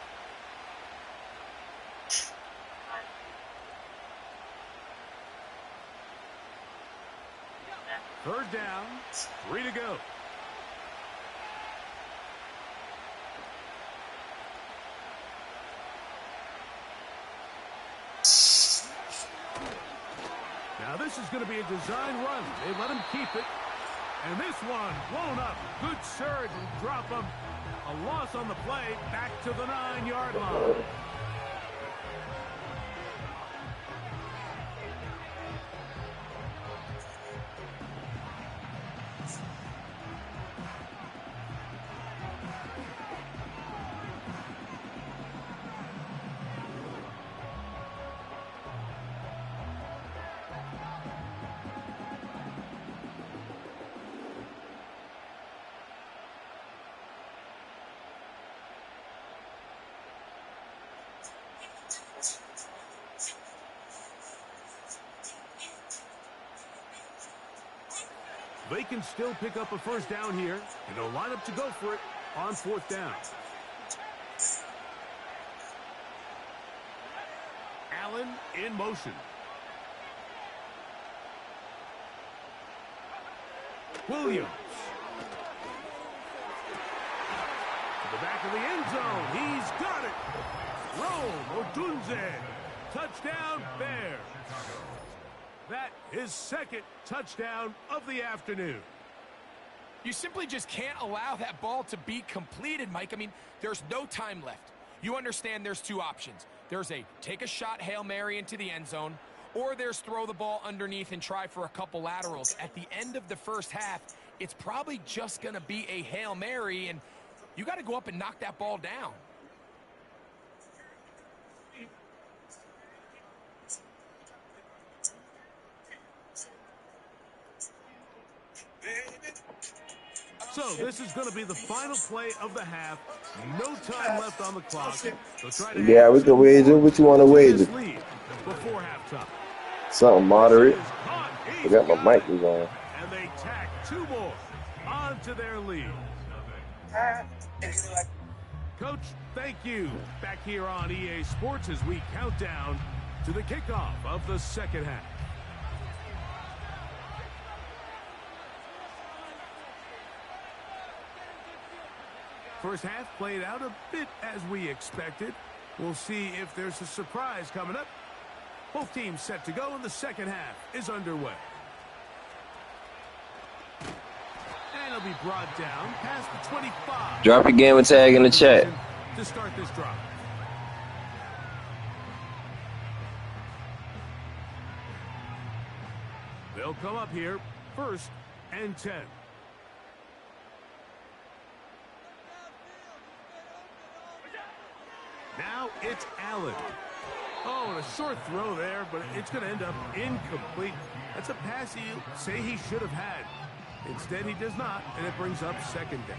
Third down, 3 to go. Now this is going to be a design run. They let him keep it. And this one blown up. Good surge and drop him. A loss on the play, back to the 9-yard line. They can still pick up a first down here, and they'll line up to go for it on 4th down. Allen in motion. Williams. To the back of the end zone. He's got it. Rome Odunze. Touchdown, Bears. That is 2nd touchdown of the afternoon. You simply just can't allow that ball to be completed, Mike. I mean, there's no time left. You understand there's two options. There's a take a shot Hail Mary into the end zone, or there's throw the ball underneath and try for a couple laterals. At the end of the first half, it's probably just going to be a Hail Mary, and you got to go up and knock that ball down. So this is going to be the final play of the half. No time left on the clock. So try to Yeah, we can wager. What you want to wager? Before halftime. Something moderate. Forgot my mic was on. And they tack two more onto their lead. Coach, thank you. Back here on EA Sports as we count down to the kickoff of the second half. First half played out a bit as we expected. We'll see if there's a surprise coming up. Both teams set to go, and the second half is underway. And it'll be brought down past the 25. Drop your gamer tag in the chat. To start this drive. They'll come up here, 1st and 10. Now it's Allen. Oh, and a short throw there, but it's going to end up incomplete. That's a pass you say he should have had. Instead, he does not, and it brings up 2nd down.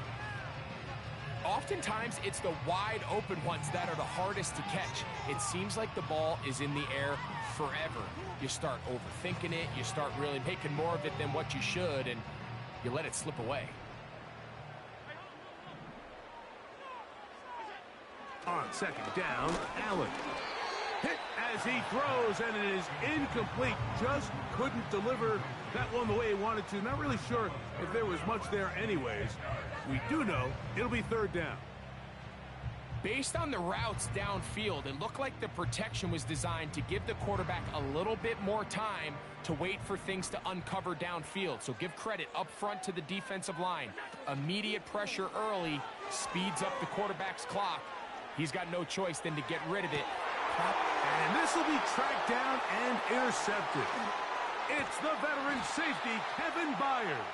Oftentimes, it's the wide open ones that are the hardest to catch. It seems like the ball is in the air forever. You start overthinking it, you start really making more of it than what you should, and you let it slip away. On 2nd down, Allen. Hit as he throws, and it is incomplete. Just couldn't deliver that one the way he wanted to. Not really sure if there was much there anyways. We do know it'll be 3rd down. Based on the routes downfield, it looked like the protection was designed to give the quarterback a little bit more time to wait for things to uncover downfield. So give credit up front to the defensive line. Immediate pressure early speeds up the quarterback's clock. He's got no choice than to get rid of it. And this will be tracked down and intercepted. It's the veteran safety, Kevin Byard.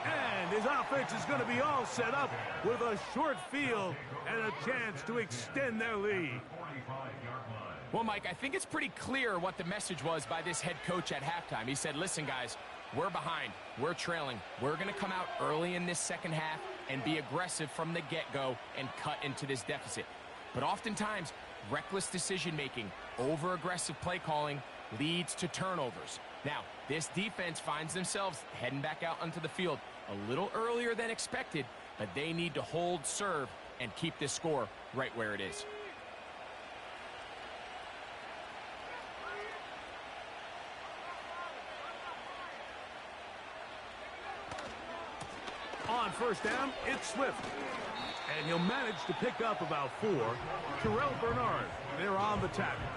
And his offense is going to be all set up with a short field and a chance to extend their lead. Well, Mike, I think it's pretty clear what the message was by this head coach at halftime. He said, listen, guys, we're behind. We're trailing. We're going to come out early in this second half and be aggressive from the get-go and cut into this deficit. But oftentimes, reckless decision-making, over-aggressive play calling leads to turnovers. Now, this defense finds themselves heading back out onto the field a little earlier than expected, but they need to hold serve and keep this score right where it is. On 1st down, it's Swift. And he'll manage to pick up about 4. Terrell Bernard, they're on the tackle.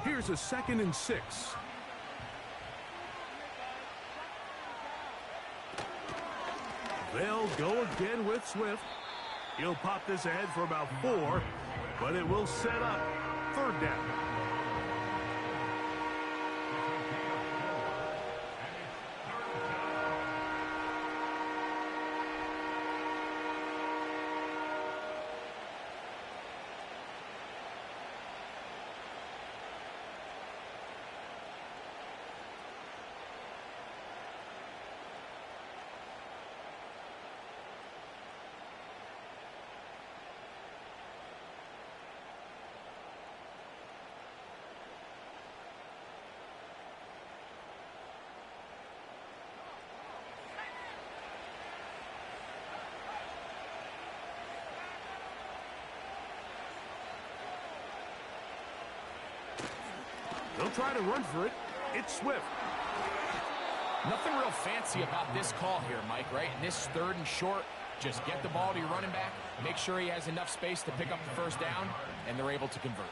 Here's a 2nd and 6. They'll go again with Swift. He'll pop this ahead for about 4, but it will set up 3rd down. try to run for it. It's Swift. Nothing real fancy about this call here, Mike, right? In this 3rd and short, just get the ball to your running back, make sure he has enough space to pick up the first down, and they're able to convert.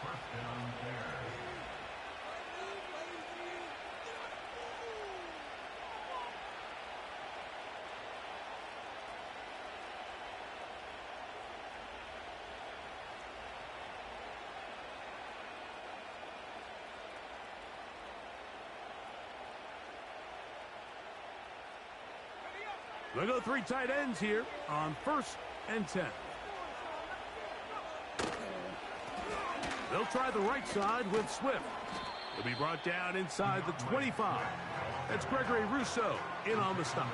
They go 3 tight ends here on 1st and 10. They'll try the right side with Swift. He'll be brought down inside the 25. That's Gregory Rousseau in on the stop.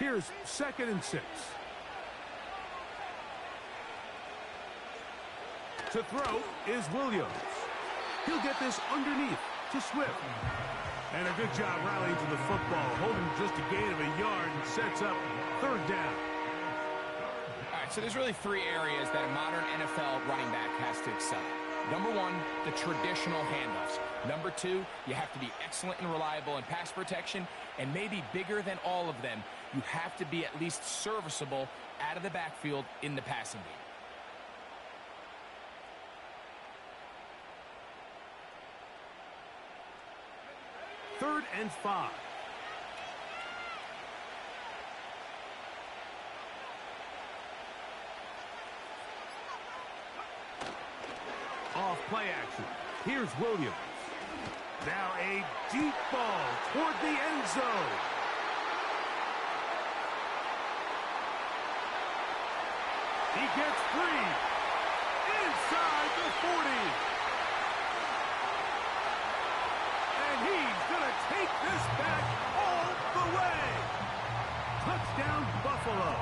Here's 2nd and 6. To throw is Williams. He'll get this underneath to Swift. And a good job rallying to the football, holding just a gain of a yard and sets up 3rd down. All right, so there's really 3 areas that a modern NFL running back has to excel at. Number 1, the traditional handoffs. Number 2, you have to be excellent and reliable in pass protection. And maybe bigger than all of them, you have to be at least serviceable out of the backfield in the passing game. 3rd and 5. Off play action. Here's Williams. Now a deep ball toward the end zone. He gets free inside the 40. And he's going to take this back all the way. Touchdown, Buffalo.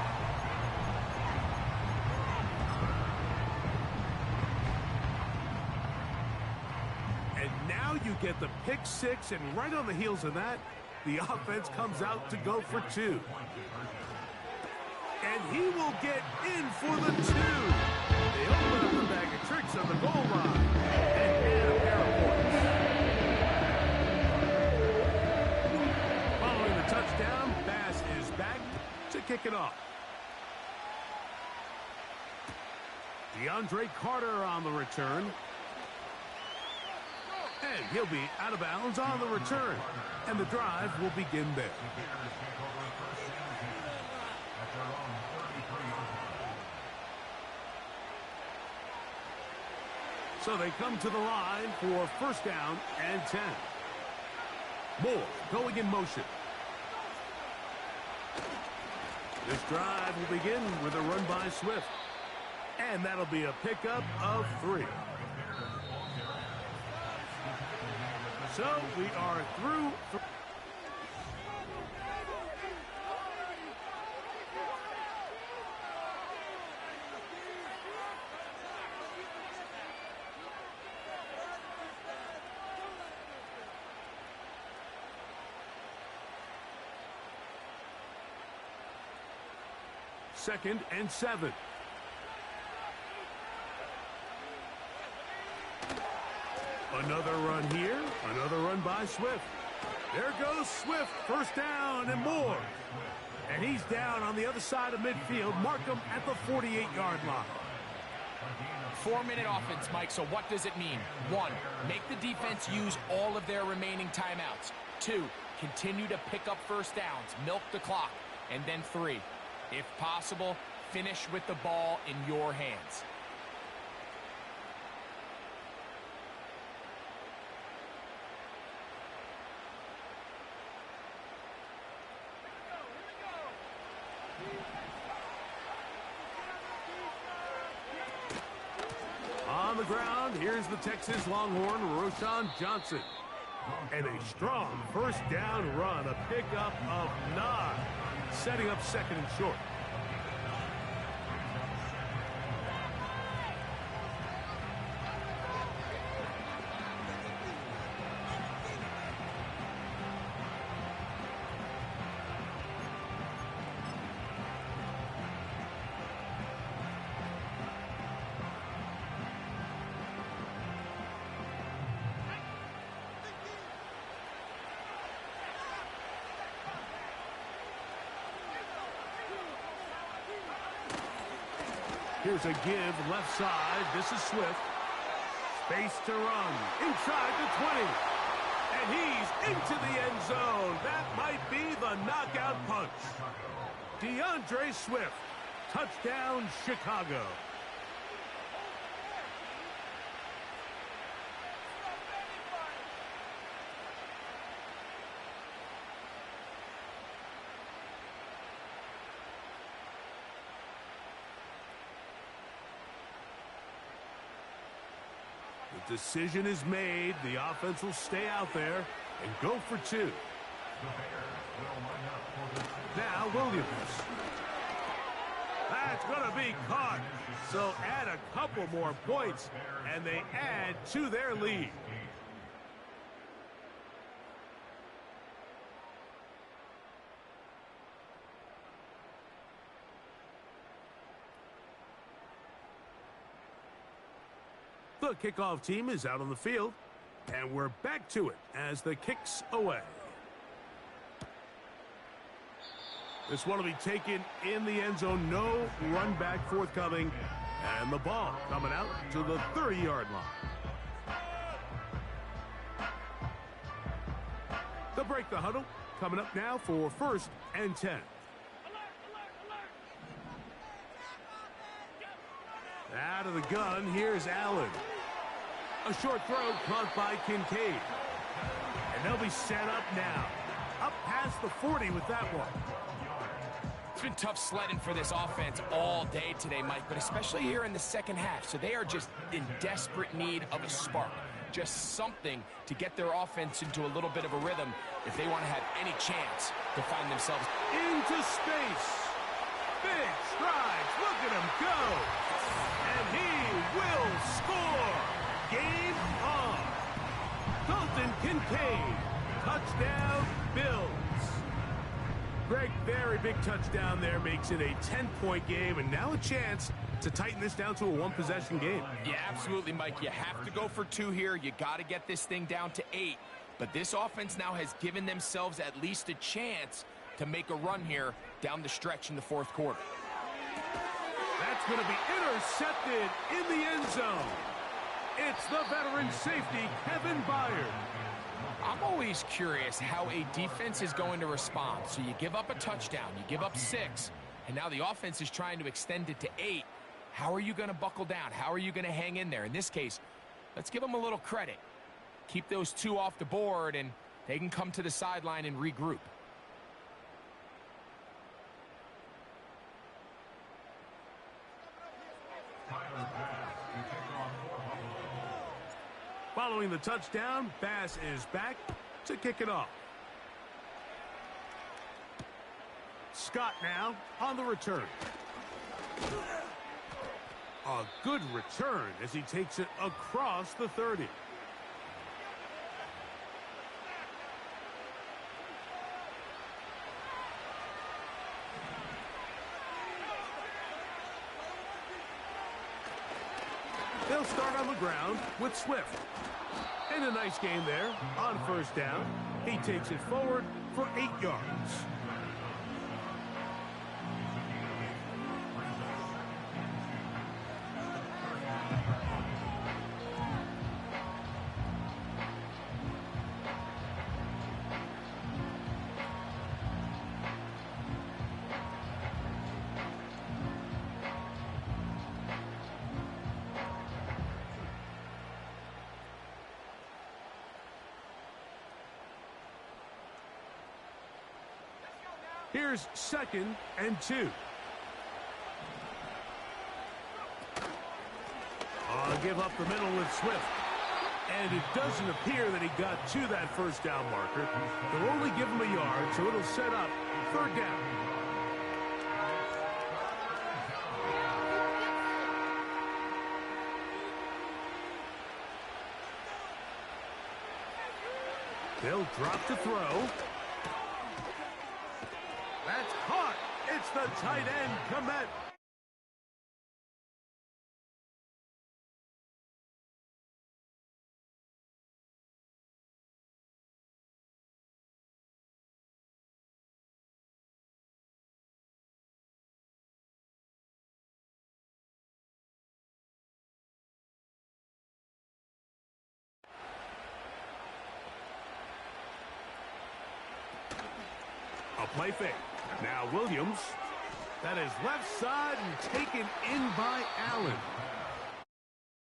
And now you get the pick 6, and right on the heels of that, the offense comes out to go for 2. And he will get in for the 2. They open up the bag of tricks on the goal line. And add a pair of points. Following the touchdown, Bass is back to kick it off. DeAndre Carter on the return. And he'll be out of bounds on the return. And the drive will begin there. So they come to the line for 1st down and 10. Moore going in motion. This drive will begin with a run by Swift. And that'll be a pickup of 3. So we are through. Second and 7. Another run here. Another run by Swift. There goes Swift. 1st down and more. And he's down on the other side of midfield. Mark him at the 48-yard line. 4-minute offense, Mike, so what does it mean? 1, make the defense use all of their remaining timeouts. 2, continue to pick up 1st downs, milk the clock. And then 3, if possible, finish with the ball in your hands. On the ground, here's the Texas Longhorn, Roschon Johnson. And a strong 1st down run, a pickup of 9. setting up second and short. Here's a give left side. This is Swift. Space to run. Inside the 20. And he's into the end zone. That might be the knockout punch. DeAndre Swift. Touchdown, Chicago. The decision is made. The offense will stay out there and go for two. Now Williams. That's going to be caught. So add a couple more points, and they add to their lead. The kickoff team is out on the field, and we're back to it as the kick's away. This one will be taken in the end zone. No run back forthcoming, and the ball coming out to the 30-yard line. They'll break the huddle. Coming up now for 1st and 10. Out of the gun, here's Allen. A short throw caught by Kincaid. And they'll be set up now. Up past the 40 with that one. It's been tough sledding for this offense all day today, Mike, but especially here in the second half. So they are just in desperate need of a spark. Just something to get their offense into a little bit of a rhythm if they want to have any chance to find themselves into space. Big strides. Look at him go. And he will score. Game on. Dalton Kincaid. Touchdown, Bills. Greg, very big touchdown there. Makes it a 10-point game, and now a chance to tighten this down to a one-possession game. Yeah, absolutely, Mike. You have to go for two here. You got to get this thing down to 8. But this offense now has given themselves at least a chance to make a run here down the stretch in the 4th quarter. That's going to be intercepted in the end zone. It's the veteran safety, Kevin Byard. I'm always curious how a defense is going to respond. So you give up a touchdown, you give up 6, and now the offense is trying to extend it to 8. How are you going to buckle down? How are you going to hang in there? In this case, let's give them a little credit. Keep those 2 off the board, and they can come to the sideline and regroup. Following the touchdown, Bass is back to kick it off. Scott now on the return. A good return as he takes it across the 30. They'll start on the ground with Swift. And a nice game there on 1st down. He takes it forward for 8 yards. Here's 2nd and 2. Give up the middle with Swift. And it doesn't appear that he got to that 1st down marker. They'll only give him a yard, so it'll set up 3rd down. They'll drop to throw. That's caught. It's the tight end, Komet. A play fake. Now Williams. That is left side and taken in by Allen.